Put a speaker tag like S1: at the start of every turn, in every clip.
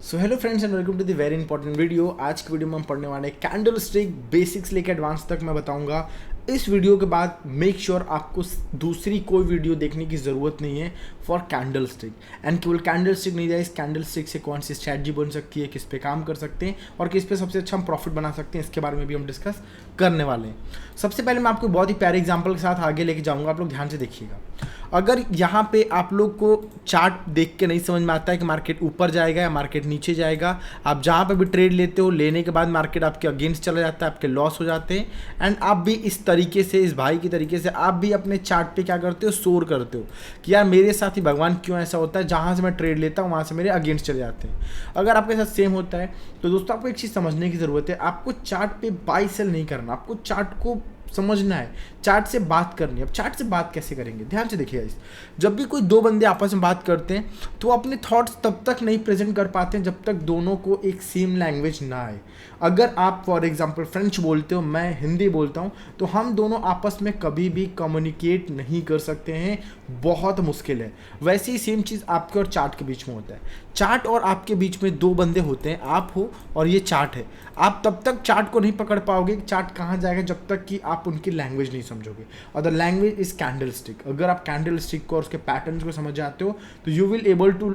S1: So hello friends and welcome to the very important video. आज की video में हम पढ़ने वाले हैं कैंडल स्टिक बेसिक्स लेके एडवांस तक मैं बताऊंगा। इस वीडियो के बाद मेक श्योर आपको दूसरी कोई वीडियो देखने की ज़रूरत नहीं है फॉर कैंडल स्टिक। एंड केवल कैंडल स्टिक नहीं जाए, इस कैंडल स्टिक से कौन सी स्ट्रैटेजी बन सकती है, किस पे काम कर सकते हैं और किस पे सबसे अच्छा हम प्रॉफिट बना सकते हैं, इसके बारे में भी हम डिस्कस करने वाले हैं। सबसे पहले मैं आपको बहुत ही प्यारे एग्जाम्पल के साथ आगे लेके जाऊँगा, आप लोग ध्यान से देखिएगा। अगर यहाँ पे आप लोग को चार्ट देख के नहीं समझ में आता है कि मार्केट ऊपर जाएगा या मार्केट नीचे जाएगा, आप जहाँ पे भी ट्रेड लेते हो, लेने के बाद मार्केट आपके अगेंस्ट चला जाता है, आपके लॉस हो जाते हैं। एंड आप भी इस तरीके से, इस भाई की तरीके से आप भी अपने चार्ट पे क्या करते हो, शोर करते हो कि यार मेरे साथ ही भगवान क्यों ऐसा होता है, जहाँ से मैं ट्रेड लेता हूँ वहाँ से मेरे अगेंस्ट चले जाते हैं। अगर आपके साथ सेम होता है तो दोस्तों आपको एक चीज़ समझने की ज़रूरत है, आपको चार्ट पे बाई सेल नहीं करना, आपको चार्ट को समझना है, चार्ट से बात करनी है। अब चार्ट से बात कैसे करेंगे, ध्यान से देखिएगा। जब भी कोई दो बंदे आपस में बात करते हैं तो अपने थॉट्स तब तक नहीं प्रेजेंट कर पाते हैं जब तक दोनों को एक सेम लैंग्वेज ना आए। अगर आप फॉर एग्जांपल फ्रेंच बोलते हो, मैं हिंदी बोलता हूँ, तो हम दोनों आपस में कभी भी कम्युनिकेट नहीं कर सकते हैं, बहुत मुश्किल है। वैसे ही सेम चीज़ आपके और चार्ट के बीच में होता है। चार्ट और आपके बीच में दो बंदे होते हैं, आप हो और ये चार्ट है। आप तब तक चार्ट को नहीं पकड़ पाओगे, चार्ट कहाँ जाएगा, जब तक कि आप उनकी लैंग्वेज नहीं समझोगे। और the language is candle stick. अगर आप कैंडल स्टिक को और उसके पैटर्न्स को समझ जाते हो तो you will able to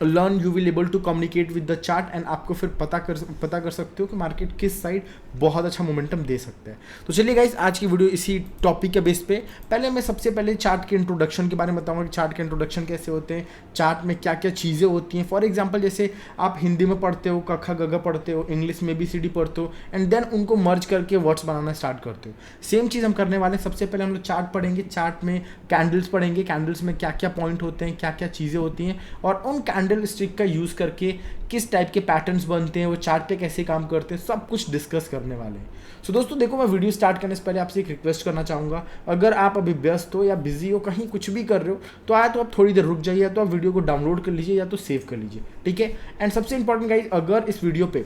S1: learn, you will able to communicate with the chart. And आपको फिर पता कर सकते हो कि मार्केट किस साइड बहुत अच्छा मोमेंटम दे सकता है। तो चलिए गाइस, आज की वीडियो इसी टॉपिक के बेस पे पहले मैं सबसे पहले चार्ट के इंट्रोडक्शन के बारे में बताऊंगा कि चार्ट के इंट्रोडक्शन कैसे होते हैं, चार्ट में क्या क्या चीज़ें होती हैं। फॉर एग्जाम्पल जैसे आप हिंदी में पढ़ते हो, क ख ग घ पढ़ते हो, इंग्लिश में ABCD पढ़ते हो, एंड देन उनको मर्ज करके वर्ड्स बनाना स्टार्ट करते हो। सेम चीज़ हम करने वाले हैं। सबसे पहले हम लोग चार्ट पढ़ेंगे, चार्ट में कैंडल्स पढ़ेंगे, कैंडल्स में क्या क्या पॉइंट होते हैं, क्या क्या चीज़ें होती हैं, और उन कैंडल स्टिक का यूज़ करके किस टाइप के पैटर्न्स बनते हैं, वो चार्ट पे कैसे काम करते हैं, सब कुछ डिस्कस करने वाले हैं। सो दोस्तों देखो, मैं वीडियो स्टार्ट करने से पहले आपसे एक रिक्वेस्ट करना चाहूँगा, अगर आप अभी व्यस्त हो या बिजी हो, कहीं कुछ भी कर रहे हो, तो आया तो आप थोड़ी देर रुक जाइए, या तो आप वीडियो को डाउनलोड कर लीजिए या तो सेव कर लीजिए, ठीक है। एंड सबसे इंपॉर्टेंट गाइस, अगर इस वीडियो पे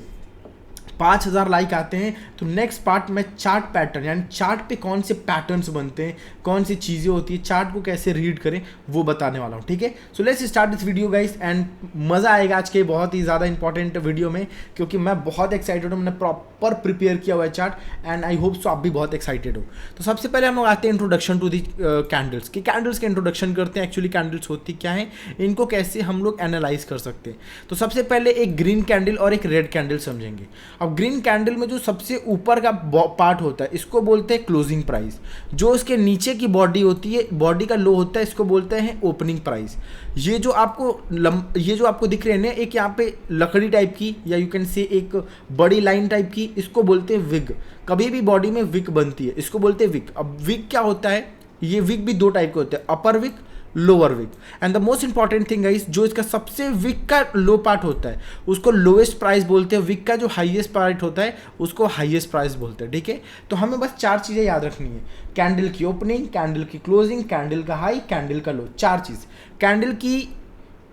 S1: 5000 लाइक आते हैं तो नेक्स्ट पार्ट में चार्ट पैटर्न, यानी चार्ट पे कौन से पैटर्न्स बनते हैं, कौन सी चीज़ें होती है, चार्ट को कैसे रीड करें, वो बताने वाला हूँ, ठीक है। So let's start this video guys. And मज़ा आएगा आज के बहुत ही ज़्यादा इंपॉर्टेंट वीडियो में, क्योंकि मैं बहुत एक्साइटेड हूँ। मैंने प्रॉपर प्रिपेयर किया हुआ है chart, and I hope so आप भी बहुत एक्साइटेड हो। तो सबसे पहले हम लोग आते हैं इंट्रोडक्शन टू दी कैंडल्स की। कैंडल्स के इंट्रोडक्शन करते हैं, एक्चुअली कैंडल्स होती क्या है, इनको कैसे हम लोग एनालाइज कर सकते हैं। तो सबसे पहले एक ग्रीन कैंडल और एक रेड कैंडल समझेंगे। अब ग्रीन कैंडल में जो सबसे ऊपर का पार्ट होता है, इसको बोलते हैं क्लोजिंग प्राइस। जो इसके नीचे की बॉडी होती है, बॉडी का लो होता है, इसको बोलते हैं ओपनिंग प्राइस। ये जो आपको दिख रहे हैं ना, एक यहाँ पे लकड़ी टाइप की, या यू कैन से एक बड़ी लाइन टाइप की, इसको बोलते हैं विग। कभी भी बॉडी में विग बनती है, इसको बोलते हैं विग। अब विग क्या होता है, ये विग भी दो टाइप के होते हैं, upper wick, lower wick. And the most important thing guys, जो इसका सबसे विक का लो पार्ट होता है उसको लोएस्ट प्राइस बोलते हैं, विक का जो हाईएस्ट पार्ट होता है उसको हाईएस्ट प्राइस बोलते हैं, ठीक है। तो हमें बस चार चीज़ें याद रखनी है, कैंडल की ओपनिंग, कैंडल की क्लोजिंग, कैंडल का हाई, कैंडल का लो, चार चीज़। कैंडल की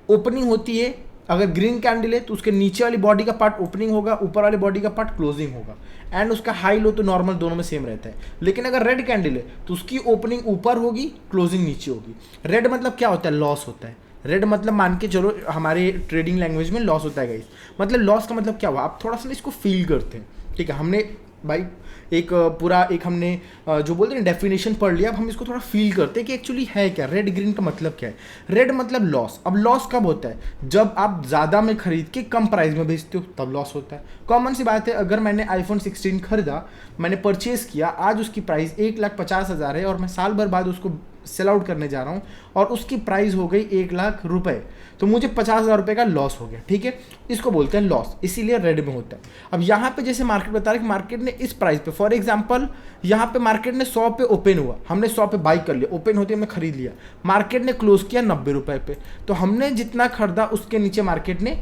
S1: ओपनिंग होती है, अगर ग्रीन कैंडल है तो उसके नीचे वाली बॉडी का पार्ट ओपनिंग होगा, ऊपर वाली बॉडी का पार्ट क्लोजिंग होगा। एंड उसका हाई लो तो नॉर्मल दोनों में सेम रहता है। लेकिन अगर रेड कैंडल है तो उसकी ओपनिंग ऊपर होगी, क्लोजिंग नीचे होगी। रेड मतलब क्या होता है, लॉस होता है। रेड मतलब मान के चलो, हमारे ट्रेडिंग लैंग्वेज में लॉस होता है गाइस। मतलब लॉस का मतलब क्या हुआ, आप थोड़ा सा इसको फील करते हैं, ठीक है। हमने भाई हमने जो बोलते हैं डेफिनेशन पढ़ लिया, अब हम इसको थोड़ा फील करते हैं कि एक्चुअली है क्या, रेड ग्रीन का मतलब क्या है। रेड मतलब लॉस। अब लॉस कब होता है, जब आप ज़्यादा में खरीद के कम प्राइस में बेचते हो, तब लॉस होता है। कॉमन सी बात है, अगर मैंने iPhone 16 खरीदा, मैंने परचेज़ किया, आज उसकी प्राइस 1,50,000 है और मैं साल भर बाद उसको सेल आउट करने जा रहा हूँ और उसकी प्राइस हो गई 1,00,000 रुपये, तो मुझे 50,000 रुपये का लॉस हो गया, ठीक है। इसको बोलते हैं लॉस, इसीलिए रेड में होता है। अब यहाँ पे जैसे मार्केट बता रहा है कि मार्केट ने इस प्राइस पे, फॉर एग्जांपल यहाँ पे मार्केट ने 100 पे ओपन हुआ, हमने 100 पे बाई कर लिया, ओपन होते हमने खरीद लिया, मार्केट ने क्लोज किया 90 रुपये पे, तो हमने जितना खरीदा उसके नीचे मार्केट ने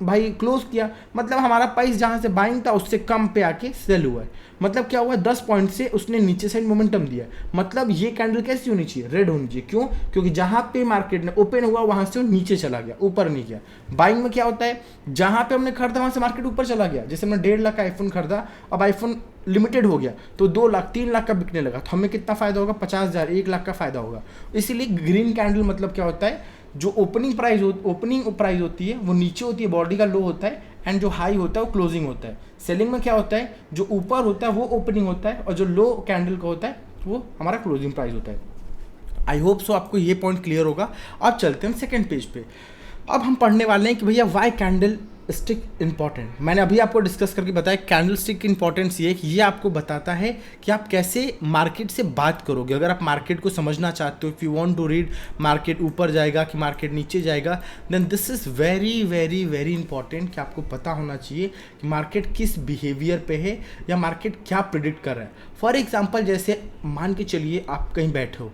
S1: भाई क्लोज किया, मतलब हमारा प्राइस जहाँ से बाइंग था उससे कम पे आके सेल हुआ है। मतलब क्या हुआ, 10 पॉइंट से उसने नीचे साइड मोमेंटम दिया। मतलब ये कैंडल कैसी होनी चाहिए, रेड होनी चाहिए। क्यों, क्योंकि जहाँ पे मार्केट ने ओपन हुआ वहाँ से वो नीचे चला गया, ऊपर नहीं गया। बाइंग में क्या होता है, जहाँ पे हमने खरीदा वहाँ से मार्केट ऊपर चला गया। जैसे हमने 1.5 लाख का आईफोन खरीदा, अब आईफोन लिमिटेड हो गया तो 2 लाख 3 लाख का बिकने लगा, तो हमें कितना फायदा होगा, 50,000, 1 लाख का फायदा होगा। इसीलिए ग्रीन कैंडल मतलब क्या होता है, जो ओपनिंग प्राइस होती है वो नीचे होती है, बॉडी का लो होता है, एंड जो हाई होता है वो क्लोजिंग होता है। सेलिंग में क्या होता है, जो ऊपर होता है वो ओपनिंग होता है और जो लो कैंडल का होता है वो हमारा क्लोजिंग प्राइस होता है। आई होप सो आपको ये पॉइंट क्लियर होगा। अब चलते हैं सेकंड पेज पे। अब हम पढ़ने वाले हैं कि भैया वाई कैंडल स्टिक इंपॉर्टेंट। मैंने अभी आपको डिस्कस करके बताया कैंडल स्टिक की इंपॉर्टेंस ये है कि ये आपको बताता है कि आप कैसे मार्केट से बात करोगे। अगर आप मार्केट को समझना चाहते हो, if you want to read market ऊपर जाएगा कि मार्केट नीचे जाएगा, then this is very very very important कि आपको पता होना चाहिए कि मार्केट किस बिहेवियर पे है या मार्केट क्या प्रिडिक्ट कर रहा है। फॉर एग्जाम्पल जैसे मान के चलिए आप कहीं बैठे हो,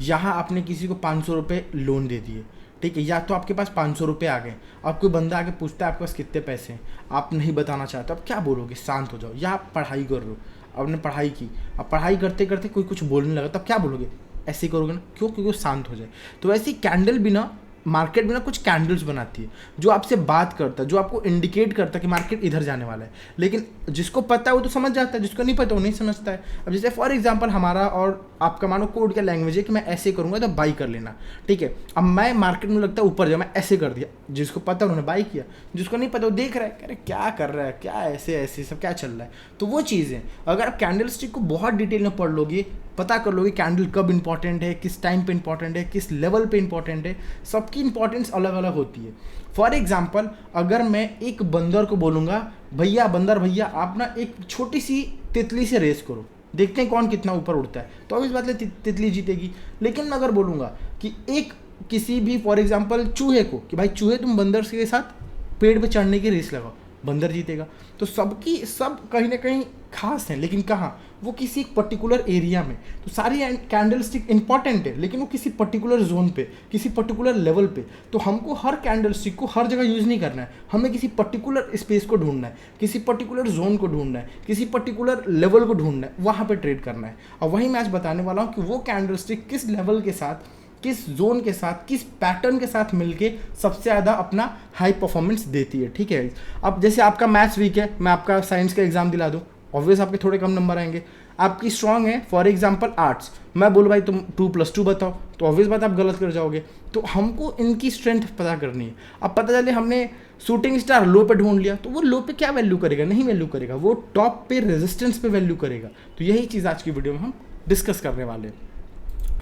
S1: यहाँ आपने किसी को 500 रुपये लोन दे दिए, ठीक है, या तो आपके पास 500 रुपये आ गए, अब कोई बंदा आके पूछता है आपके पास कितने पैसे हैं, आप नहीं बताना चाहते, अब क्या बोलोगे, शांत हो जाओ। या आप पढ़ाई कर रहे हो, आपने पढ़ाई की, अब पढ़ाई करते करते कोई कुछ बोलने लगा, तब क्या बोलोगे, ऐसे ही करोगे ना, क्यों, क्योंकि वो शांत हो जाए। तो वैसे ही कैंडल भी ना, मार्केट में ना कुछ कैंडल्स बनाती है जो आपसे बात करता है, जो आपको इंडिकेट करता है कि मार्केट इधर जाने वाला है। लेकिन जिसको पता है वो तो समझ जाता है, जिसको नहीं पता वो नहीं समझता है। अब जैसे फॉर एग्जांपल हमारा और आपका मानो कोड का लैंग्वेज है कि मैं ऐसे करूँगा तो बाई कर लेना, ठीक है। अब मैं मार्केट में लगता है ऊपर जाए, मैं ऐसे कर दिया, जिसको पता उन्होंने बाई किया, जिसको नहीं पता वो देख रहा है, अरे क्या कर रहा है, क्या ऐसे ऐसे सब क्या चल रहा है। तो वो चीज़ें अगर आप कैंडल स्टिक को बहुत डिटेल में पढ़ लोगे, पता कर लोगे कैंडल कब इंपॉर्टेंट है, किस टाइम पे इंपॉर्टेंट है, किस लेवल पे इंपॉर्टेंट है, सबकी इंपॉर्टेंस अलग अलग होती है। फॉर एग्जांपल अगर मैं एक बंदर को बोलूँगा, भैया बंदर भैया आप ना एक छोटी सी तितली से रेस करो, देखते हैं कौन कितना ऊपर उड़ता है, तो अब इस बात में तितली जीतेगी। लेकिन मैं अगर बोलूँगा कि एक किसी भी फॉर एग्जांपल चूहे को कि भाई चूहे तुम बंदर के साथ पेड़ पे चढ़ने की रेस लगाओ, बंदर जीतेगा। तो सबकी सब कहीं ना कहीं खास हैं, लेकिन कहाँ, वो किसी एक पर्टिकुलर एरिया में। तो सारी कैंडल स्टिक इंपॉर्टेंट है, लेकिन वो किसी पर्टिकुलर जोन पे, किसी पर्टिकुलर लेवल पे। तो हमको हर कैंडल स्टिक को हर जगह यूज़ नहीं करना है, हमें किसी पर्टिकुलर स्पेस को ढूंढना है, किसी पर्टिकुलर जोन को ढूंढना है, किसी पर्टिकुलर लेवल को ढूंढना है, वहाँ पर ट्रेड करना है। और वही मैं आज बताने वाला हूँ कि वो कैंडल स्टिक किस लेवल के साथ, किस जोन के साथ, किस पैटर्न के साथ मिलके सबसे ज़्यादा अपना हाई परफॉर्मेंस देती है, ठीक है। अब जैसे आपका मैथ्स वीक है, मैं आपका साइंस का एग्जाम दिला दूँ, ऑब्वियस आपके थोड़े कम नंबर आएंगे। आपकी स्ट्रांग है फॉर एग्जांपल आर्ट्स, मैं बोलूँ भाई तुम 2+2 बताओ, तो ऑब्वियस बात आप गलत कर जाओगे। तो हमको इनकी स्ट्रेंथ पता करनी है। अब पता चले हमने शूटिंग स्टार लो पे ढूंढ लिया, तो वो लो पे क्या वैल्यू करेगा, नहीं वैल्यू करेगा, वो टॉप पे रेजिस्टेंस पे वैल्यू करेगा। तो यही चीज़ आज की वीडियो में हम डिस्कस करने वाले हैं।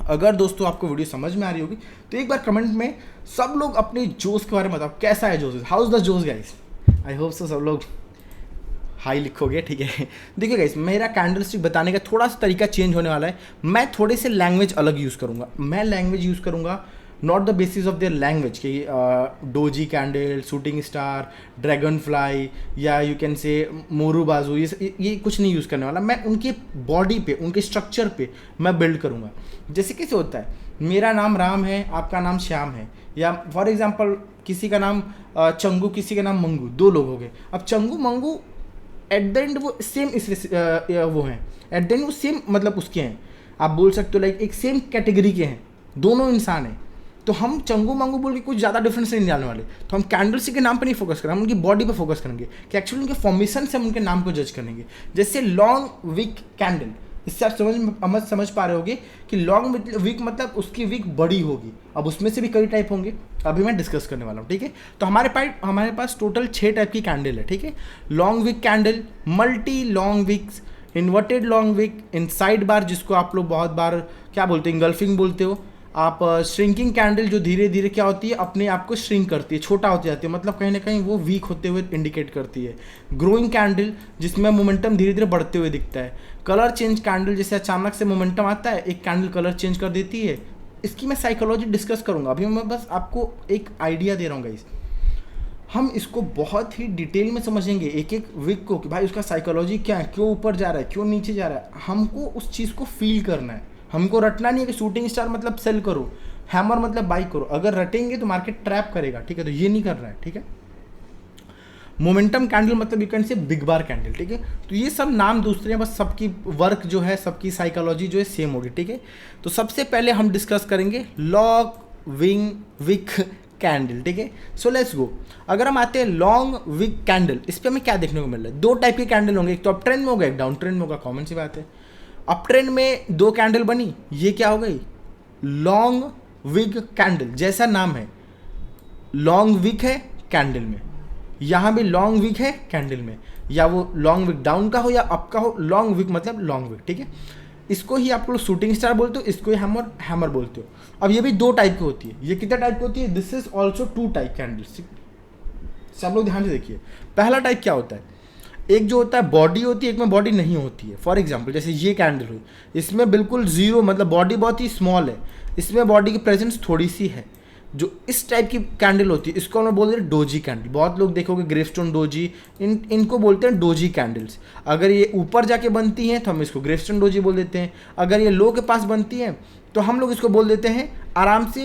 S1: अगर दोस्तों आपको वीडियो समझ में आ रही होगी तो एक बार कमेंट में सब लोग अपने जोश के बारे में बताओ, कैसा है जोश, हाउ इज द जोश गाइस। आई होप सो सब लोग हाई लिखोगे, ठीक है। देखिए गाइस, मेरा कैंडल स्टिक बताने का थोड़ा सा तरीका चेंज होने वाला है। मैं थोड़े से लैंग्वेज अलग यूज़ करूँगा। मैं लैंग्वेज यूज़ करूँगा not the basis of their language कि doji candle, shooting star, dragonfly या यू कैन से मोरू बाजू, ये कुछ नहीं यूज़ करने वाला। मैं उनके बॉडी पे, उनके स्ट्रक्चर पे मैं बिल्ड करूँगा। जैसे कैसे होता है, मेरा नाम राम है, आपका नाम श्याम है, या फॉर एग्जांपल किसी का नाम चंगू, किसी का नाम मंगू, दो लोग हो गए। अब Changu Mangu at the end वो सेम वो हैं, एट द एंड वो सेम मतलब उसके हैं, आप बोल सकते हो लाइक एक सेम कैटेगरी के हैं, दोनों इंसान हैं। तो हम चंगू मंगू बोल के कुछ ज़्यादा डिफरेंस नहीं डालने वाले। तो हम कैंडल स्टिक के नाम पर नहीं फोकस करेंगे, हम उनकी बॉडी पर फोकस करेंगे कि एक्चुअली उनके फॉर्मेशन से हम उनके नाम को जज करेंगे। जैसे लॉन्ग वीक कैंडल, इससे आप समझ पा रहे होगे कि लॉन्ग वीक मतलब उसकी वीक बड़ी होगी। अब उसमें से भी कई टाइप होंगे, अभी मैं डिस्कस करने वाला हूँ, ठीक है। तो हमारे पास टोटल 6 टाइप की कैंडल है, ठीक है। Long wick candle, multi long wicks, inverted long wick, inside bar जिसको आप लोग बहुत बार क्या बोलते हैं, इंगल्फिंग बोलते हो आप, श्रिंकिंग कैंडल जो धीरे धीरे क्या होती है, अपने आप को श्रिंक करती है, छोटा होती जाती है, मतलब कहीं ना कहीं वो वीक होते हुए इंडिकेट करती है। ग्रोइंग कैंडल जिसमें मोमेंटम धीरे धीरे बढ़ते हुए दिखता है। कलर चेंज कैंडल, जैसे अचानक से मोमेंटम आता है, एक कैंडल कलर चेंज कर देती है। इसकी मैं साइकोलॉजी डिस्कस करूंगा, अभी मैं बस आपको एक आइडिया दे रहा हूँ गाइस। हम इसको बहुत ही डिटेल में समझेंगे एक एक वीक को कि भाई उसका साइकोलॉजी क्या है, क्यों ऊपर जा रहा है, क्यों नीचे जा रहा है। हमको उस चीज़ को फील करना है, हमको रटना नहीं है कि शूटिंग स्टार मतलब सेल करो, हैमर मतलब बाई करो। अगर रटेंगे तो मार्केट ट्रैप करेगा, ठीक है, तो ये नहीं कर रहा है, ठीक है। मोमेंटम कैंडल मतलब यू कैन से बिग बार कैंडल, ठीक है। तो ये सब नाम दूसरे हैं, बस सबकी वर्क जो है, सबकी साइकोलॉजी जो है सेम होगी, ठीक है। तो सबसे पहले हम डिस्कस करेंगे लॉन्ग विंग विक कैंडल, ठीक है। So let's go. अगर हम आते हैं लॉन्ग विक कैंडल, इस पर हमें क्या देखने को मिल रहा है, 2 टाइप के कैंडल होंगे, एक तो अप ट्रेंड में होगा, एक डाउन ट्रेंड में होगा, कॉमन सी बात है। अप ट्रेंड में 2 कैंडल बनी, ये क्या हो गई, लॉन्ग विग कैंडल, जैसा नाम है लॉन्ग विक है कैंडल में, यहाँ भी लॉन्ग विक है कैंडल में, या वो लॉन्ग विक डाउन का हो या अप का हो, लॉन्ग विक मतलब लॉन्ग विक, ठीक है। इसको ही आप लोग शूटिंग स्टार बोलते हो, इसको ही हैमर बोलते हो। अब ये भी दो टाइप की होती है। ये कितने टाइप की होती है? This is also 2 type candles. सब लोग ध्यान से देखिए। पहला टाइप क्या होता है? एक जो होता है बॉडी होती है, एक में बॉडी नहीं होती है। फॉर एग्जाम्पल जैसे ये कैंडल हुई, इसमें बिल्कुल जीरो, मतलब बॉडी बहुत ही स्मॉल है, इसमें बॉडी की प्रेजेंस थोड़ी सी है। जो इस टाइप की कैंडल होती है इसको हम बोलते हैं डोजी कैंडल। बहुत लोग देखोगे ग्रेवस्टोन डोजी, इनको बोलते हैं डोजी कैंडल्स। अगर ये ऊपर जाके बनती हैं तो हम इसको ग्रेवस्टोन डोजी बोल देते हैं। अगर ये लो के पास बनती हैं तो हम लोग इसको बोल देते हैं आराम से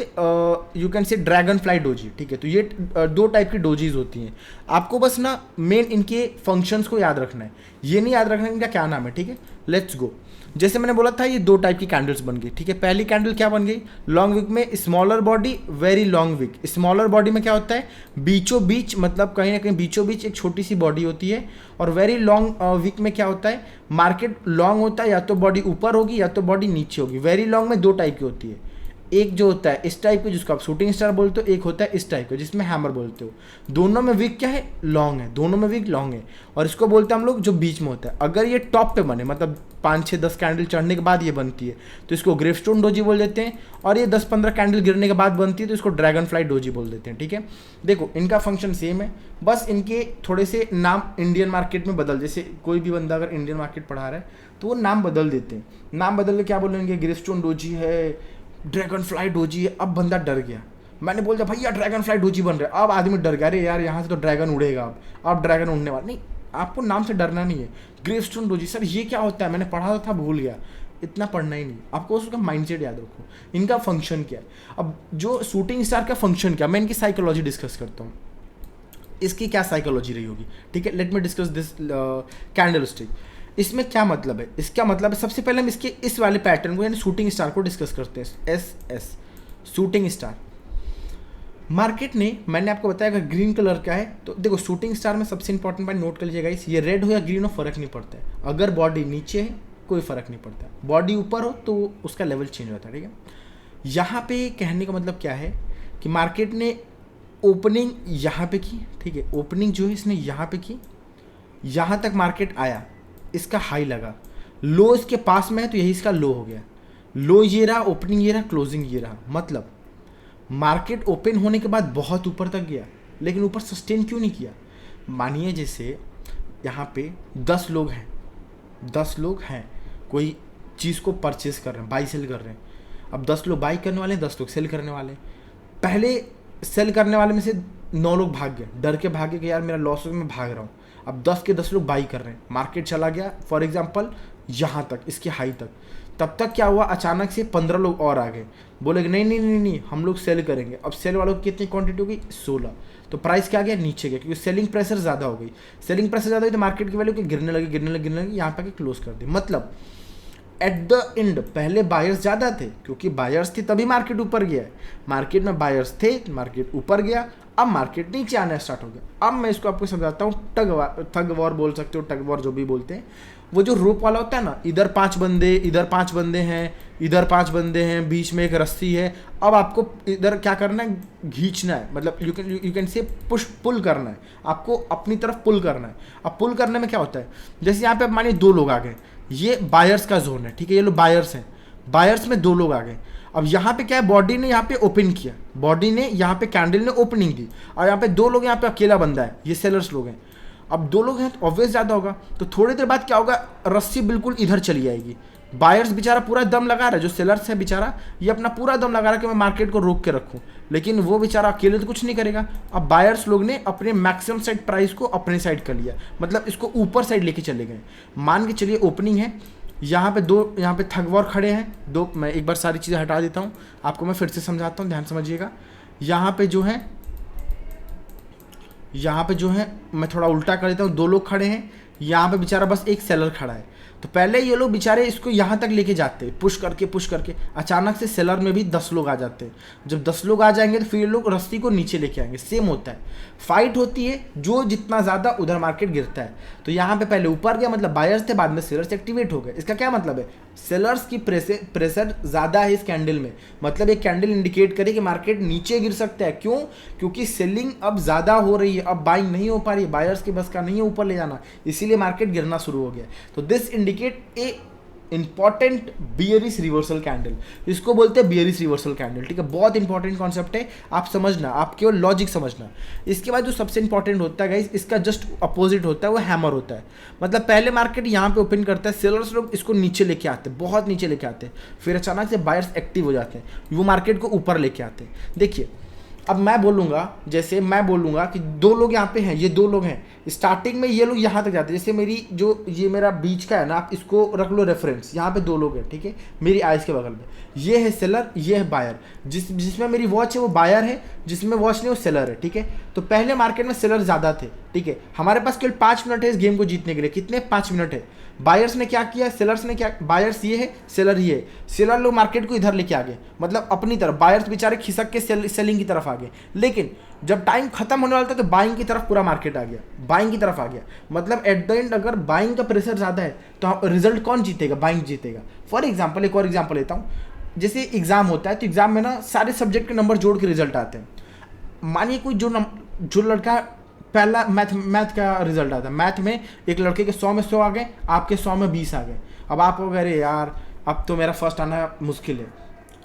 S1: यू कैन से ड्रैगन फ्लाई डोजी, ठीक है। तो ये 2 टाइप की डोजीज होती हैं। आपको बस ना मेन इनके फंक्शंस को याद रखना है, ये नहीं याद रखना इनका क्या नाम है, ठीक है। Let's go. जैसे मैंने बोला था ये 2 टाइप की कैंडल्स बन गई, ठीक है। पहली कैंडल क्या बन गई? लॉन्ग विक में smaller body, very long wick. Smaller body में क्या होता है? बीचों बीच, मतलब कहीं ना कहीं बीचों बीच एक छोटी सी बॉडी होती है। और वेरी लॉन्ग विक में क्या होता है? मार्केट लॉन्ग होता है, या तो बॉडी ऊपर होगी या तो बॉडी नीचे होगी। वेरी लॉन्ग में 2 टाइप की होती है। एक जो होता है इस टाइप के जिसको आप शूटिंग स्टार बोलते हो, एक होता है इस टाइप का जिसमें हैमर बोलते हो। दोनों में विक क्या है? लॉन्ग है। दोनों में विक लॉन्ग है। और इसको बोलते हैं हम लोग जो बीच में होता है। अगर ये टॉप पे बने, मतलब 5, 6, 10 कैंडल चढ़ने के बाद ये बनती है तो इसको ग्रेवस्टोन डोजी बोल देते हैं। और ये 10-15 कैंडल गिरने के बाद बनती है तो इसको ड्रैगन फ्लाई डोजी बोल देते हैं, ठीक है। देखो इनका फंक्शन सेम है, बस इनके थोड़े से नाम इंडियन मार्केट में बदल, जैसे कोई भी बंदा अगर इंडियन मार्केट पढ़ा रहा है तो वो नाम बदल देते हैं। नाम बदल के क्या बोलेंगे? ग्रेवस्टोन डोजी है, ड्रैगन फ्लाई डोजी है। अब बंदा डर गया, मैंने बोल दिया भैया ड्रैगन फ्लाई डोजी बन रहा है। अब आदमी डर गया, अरे यार यहाँ से तो ड्रैगन उड़ेगा, अब ड्रैगन उड़ने वाला नहीं। आपको नाम से डरना नहीं है। ग्रेवस्टोन डोजी, सर ये क्या होता है? मैंने पढ़ा था भूल गया। इतना पढ़ना ही नहीं, आपको उसका माइंडसेट याद रखो। इनका फंक्शन क्या है? अब जो शूटिंग स्टार का फंक्शन क्या, मैं इनकी साइकोलॉजी डिस्कस करता हूँ। इसकी क्या साइकोलॉजी रही होगी, ठीक है। Let me discuss this candle stick. इसमें क्या मतलब है? इसका मतलब है, सबसे पहले हम इसके इस वाले पैटर्न को यानी शूटिंग स्टार को डिस्कस करते हैं। SS shooting star. मार्केट ने, मैंने आपको बताया अगर ग्रीन कलर का है तो देखो शूटिंग स्टार में सबसे इंपॉर्टेंट बात नोट कर लीजिएगा, ये रेड हो या ग्रीन हो फर्क नहीं पड़ता है। अगर बॉडी नीचे है कोई फर्क नहीं पड़ता, बॉडी ऊपर हो तो उसका लेवल चेंज होता है, ठीक है। यहाँ पे कहने का मतलब क्या है कि मार्केट ने ओपनिंग यहाँ पे की, ठीक है। ओपनिंग जो है इसने यहाँ पे की, यहाँ तक मार्केट आया, इसका हाई लगा, लो इसके पास में है तो यही इसका लो हो गया। लो ये रहा, ओपनिंग ये रहा, क्लोजिंग ये रहा। मतलब मार्केट ओपन होने के बाद बहुत ऊपर तक गया, लेकिन ऊपर सस्टेन क्यों नहीं किया? मानिए जैसे यहाँ पे 10 लोग हैं, 10 लोग हैं कोई चीज़ को परचेस कर रहे हैं, बाई सेल कर रहे हैं। अब 10 लोग बाई करने वाले हैं, 10 लोग सेल करने वाले हैं। पहले सेल करने वाले में से 9 लोग भाग गए, डर के भागे कि यार मेरा लॉस हो, मैं भाग रहा हूँ। अब 10 के 10 लोग बाई कर रहे हैं, मार्केट चला गया फॉर एग्जांपल यहाँ तक, इसके हाई तक। तब तक क्या हुआ? अचानक से 15 लोग और आ गए, बोले कि नहीं नहीं नहीं नहीं हम लोग सेल करेंगे। अब सेल वालों की कितनी क्वांटिटी हो गई? 16। तो प्राइस क्या गया? नीचे गया, क्योंकि सेलिंग प्रेशर ज़्यादा हो गई। सेलिंग प्रेशर ज़्यादा हुई तो मार्केट की वैल्यू गिरने लगी, गिरने लगी, गिरने लगी, यहाँ पर क्लोज कर दी। मतलब एट द एंड पहले बायर्स ज़्यादा थे, क्योंकि बायर्स थे तभी मार्केट ऊपर गया है। मार्केट में बायर्स थे, मार्केट ऊपर गया, अब मार्केट नीचे आना स्टार्ट हो गया। अब मैं इसको आपको समझाता हूँ, ठग वॉर बोल सकते हो, ठग वॉर जो भी बोलते हैं। वो जो रोप वाला होता है ना, इधर 5 बंदे, इधर 5 बंदे हैं, इधर 5 बंदे हैं, बीच में एक रस्सी है। अब आपको इधर क्या करना है? खींचना है, मतलब यू कैन से पुश, पुल करना है, आपको अपनी तरफ पुल करना है। अब पुल करने में क्या होता है? जैसे यहाँ पे मानिए 2 लोग आ गए, ये बायर्स का जोन है, ठीक है। ये लोग बायर्स हैं, बायर्स में 2 लोग आ गए। अब यहाँ पे क्या है? बॉडी ने यहाँ पे ओपन किया, बॉडी ने यहाँ पे कैंडल ने ओपनिंग दी, और यहाँ पे 2 लोग, यहाँ पे अकेला बंदा है, ये सेलर्स लोग हैं। अब 2 लोग हैं तो ऑब्वियस ज़्यादा होगा, तो थोड़ी देर बाद क्या होगा? रस्सी बिल्कुल इधर चली आएगी। बायर्स बेचारा पूरा दम लगा रहा है, जो सेलर्स है बेचारा ये अपना पूरा दम लगा रहा है कि मैं मार्केट को रोक के रखूँ, लेकिन वो बेचारा अकेले तो कुछ नहीं करेगा। अब बायर्स लोग ने अपने मैक्सिमम साइड प्राइस को अपने साइड कर लिया, मतलब इसको ऊपर साइड लेके चले गए। मान के चलिए ओपनिंग है, यहाँ पे 2, यहाँ पे ठग वॉर खड़े हैं 2। मैं एक बार सारी चीज़ें हटा देता हूँ, आपको मैं फिर से समझाता हूँ, ध्यान समझिएगा। यहाँ पे जो है, यहाँ पे जो है मैं थोड़ा उल्टा कर देता हूँ, 2 लोग खड़े हैं, यहाँ पे बेचारा बस एक सेलर खड़ा है। तो पहले ये लोग बेचारे इसको यहाँ तक लेके जाते हैं, पुश करके अचानक से सेलर में भी 10 लोग आ जाते हैं। जब 10 लोग आ जाएंगे तो फिर ये लोग रस्सी को नीचे लेके आएंगे। सेम होता है, फाइट होती है, जो जितना ज़्यादा उधर मार्केट गिरता है। तो यहाँ पे पहले ऊपर गया मतलब बायर्स थे, बाद में सेलर्स एक्टिवेट हो गए। इसका क्या मतलब है, सेलर्स की प्रेशर ज़्यादा है इस कैंडल में, मतलब एक कैंडल इंडिकेट करे कि मार्केट नीचे गिर सकता है। क्यों? क्योंकि सेलिंग अब ज़्यादा हो रही है, अब बाइंग नहीं हो पा रही है, बायर्स के बस का नहीं है ऊपर ले जाना, इसीलिए मार्केट गिरना शुरू हो गया। तो this indicate a important bearish reversal candle, इसको बोलते हैं बियरिश रिवर्सल कैंडल। ठीक है, बहुत इंपॉर्टेंट कॉन्सेप्ट है, आप समझना, आप केवल लॉजिक समझना। इसके बाद जो सबसे इंपॉर्टेंट होता है गाइस, इसका जस्ट अपोजिट होता है, वो हैमर होता है। मतलब पहले मार्केट यहाँ पे ओपन करता है, सेलर्स लोग इसको नीचे लेके आते हैं, बहुत नीचे लेके आते हैं, फिर अचानक से बायर्स एक्टिव हो जाते हैं, वो मार्केट को ऊपर लेके आते हैं। देखिए अब मैं बोलूँगा, जैसे मैं बोलूँगा कि 2 लोग यहाँ पे हैं, ये 2 लोग हैं, स्टार्टिंग में ये लोग यहाँ तक जाते हैं। जैसे मेरी जो ये मेरा बीच का है ना, आप इसको रख लो रेफरेंस, यहाँ पे 2 लोग हैं, ठीक है, मेरी आइज़ के बगल में, ये है सेलर, ये है बायर। जिसमें मेरी वॉच है वो बायर है, जिसमें वॉच नहीं वो सेलर है। ठीक है, तो पहले मार्केट में सेलर ज़्यादा थे। ठीक है, हमारे पास केवल 5 मिनट है इस गेम को जीतने के लिए। कितने? 5 मिनट है। बायर्स ने क्या किया, सेलर्स ने क्या, बायर्स ये है, सेलर ये है, सेलर लोग मार्केट को इधर लेके आ गए, मतलब अपनी तरफ, बायर्स बेचारे खिसक के सेलिंग की तरफ आ गए। लेकिन जब टाइम खत्म होने वाला था तो बाइंग की तरफ पूरा मार्केट आ गया, बाइंग की तरफ आ गया। मतलब एट द एंड अगर बाइंग का प्रेशर ज़्यादा है तो रिजल्ट कौन जीतेगा? बाइंग जीतेगा। फॉर एग्जाम्पल, एक और एग्जाम्पल लेता हूँ। जैसे एग्जाम होता है तो एग्जाम में ना सारे सब्जेक्ट के नंबर जोड़ के रिजल्ट आते हैं। मानिए कोई जो लड़का पहला मैथ का रिजल्ट आता है, मैथ में एक लड़के के 100 में 100 आ गए, आपके 100 में 20 आ गए। अब आप हो गए अरे यार अब तो मेरा फर्स्ट आना मुश्किल है।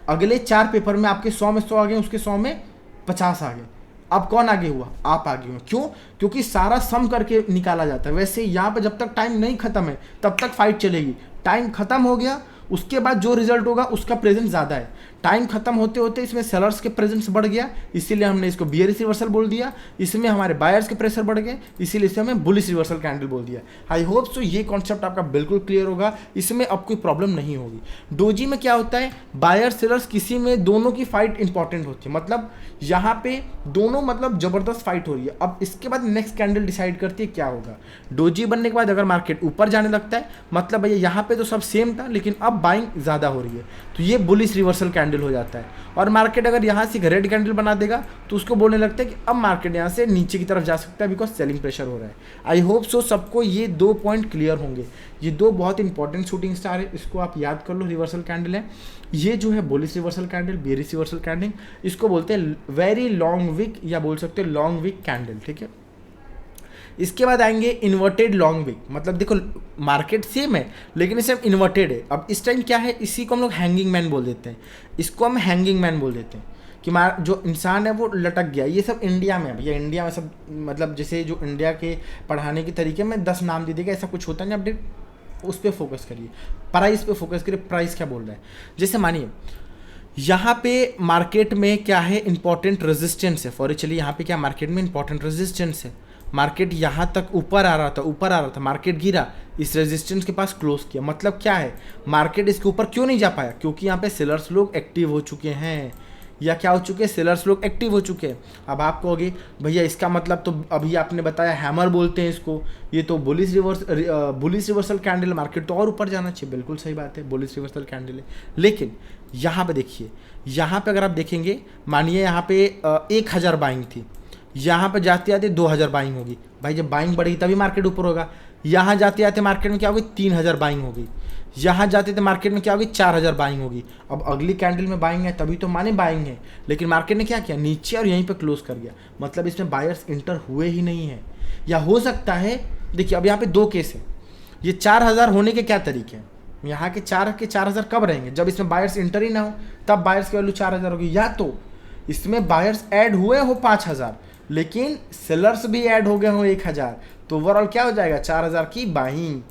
S1: अगले 4 पेपर में आपके 100 में 100 आ गए, उसके 100 में 50 आ गए। अब कौन आगे हुआ? आप आगे हुए। क्यों? क्योंकि सारा सम करके निकाला जाता है। वैसे यहाँ पे जब तक टाइम नहीं खत्म है तब तक फाइट चलेगी। टाइम खत्म हो गया उसके बाद जो रिजल्ट होगा उसका प्रेजेंस ज़्यादा है। टाइम खत्म होते होते इसमें सेलर्स के प्रेजेंस बढ़ गया, इसीलिए हमने इसको बियरिश रिवर्सल बोल दिया। इसमें हमारे बायर्स के प्रेशर बढ़ गए, इसीलिए इसे हमें बुलिश रिवर्सल कैंडल बोल दिया। आई होप सो ये कॉन्सेप्ट आपका बिल्कुल क्लियर होगा, इसमें अब कोई प्रॉब्लम नहीं होगी। डोजी में क्या होता है, बायर सेलर्स किसी में दोनों की फाइट इंपॉर्टेंट होती है, मतलब यहाँ पे दोनों मतलब जबरदस्त फाइट हो रही है। अब इसके बाद नेक्स्ट कैंडल डिसाइड करती है क्या होगा। डोजी बनने के बाद अगर मार्केट ऊपर जाने लगता है, मतलब भैया यहाँ पे तो सब सेम था लेकिन अब बाइंग ज़्यादा हो रही है, तो ये बुलिश रिवर्सल कैंडल हो जाता है। और मार्केट अगर यहाँ से एक रेड कैंडल बना देगा तो उसको बोलने लगता है कि अब मार्केट यहाँ से नीचे की तरफ जा सकता है, बिकॉज सेलिंग प्रेशर हो रहा है। आई होप सो सबको ये 2 पॉइंट क्लियर होंगे। ये 2 बहुत इंपॉर्टेंट शूटिंग स्टार है, इसको आप याद कर लो। रिवर्सल कैंडल है ये, जो है bullish reversal candle, bearish reversal candle, इसको बोलते हैं वेरी लॉन्ग विक या बोल सकते हैं लॉन्ग विक कैंडल। ठीक है, इसके बाद आएंगे इन्वर्टेड लॉन्ग विक। मतलब देखो मार्केट सेम है लेकिन इसे इन्वर्टेड है। अब इस टाइम क्या है, इसी को हम लोग हैंगिंग मैन बोल देते हैं, इसको हम हैंगिंग मैन बोल देते हैं कि जो इंसान है वो लटक गया। ये सब इंडिया में, भैया इंडिया में सब, मतलब जैसे जो इंडिया के पढ़ाने के तरीके में 10 नाम दे देगा, ऐसा कुछ होता नहीं। अपडेट उस पर फोकस करिए, प्राइस पे फोकस करिए, प्राइस क्या बोल रहा है। जैसे मानिए यहाँ पे मार्केट में क्या है, इंपॉर्टेंट रेजिस्टेंस है। फॉर चलिए यहाँ पे क्या मार्केट में इंपॉर्टेंट रेजिस्टेंस है, मार्केट यहाँ तक ऊपर आ रहा था, मार्केट गिरा, इस रेजिस्टेंस के पास क्लोज किया। मतलब क्या है, मार्केट इसके ऊपर क्यों नहीं जा पाया, क्योंकि यहाँ पे सेलर्स लोग एक्टिव हो चुके हैं। या क्या हो चुके हैं, सेलर्स लोग एक्टिव हो चुके हैं। अब आप कहोगे भैया इसका मतलब तो अभी आपने बताया हैमर बोलते हैं इसको, ये तो बुलिश रिवर्सल कैंडल, मार्केट तो और ऊपर जाना चाहिए। बिल्कुल सही बात है, बुलिश रिवर्सल कैंडल है। लेकिन यहाँ पे देखिए, यहाँ पे अगर आप देखेंगे, मानिए यहाँ पे 1000 बाइंग थी, यहाँ पर जाते आते 2000 बाइंग होगी। भाई जब बाइंग बढ़ेगी तभी मार्केट ऊपर होगा। यहाँ जाते आते मार्केट में क्या होगी, 3000 बाइंग होगी। यहाँ जाते थे मार्केट में क्या होगी, 4000 बाइंग होगी। अब अगली कैंडल में बाइंग है तभी तो माने बाइंग है, लेकिन मार्केट ने क्या किया, नीचे और यहीं पे क्लोज कर गया। मतलब इसमें बायर्स इंटर हुए ही नहीं है। या हो सकता है, देखिए अब यहाँ पे 2 केस है। ये 4000 होने के क्या तरीके हैं, यहाँ के 4000 कब रहेंगे, जब इसमें बायर्स इंटर ही ना हो, तब बायर्स की वैल्यू 4000 होगी। या तो इसमें बायर्स ऐड हुए हो 5000 लेकिन सेलर्स भी ऐड हो गए हो 1000, तो ओवरऑल क्या हो जाएगा, 4000 की बाइंग।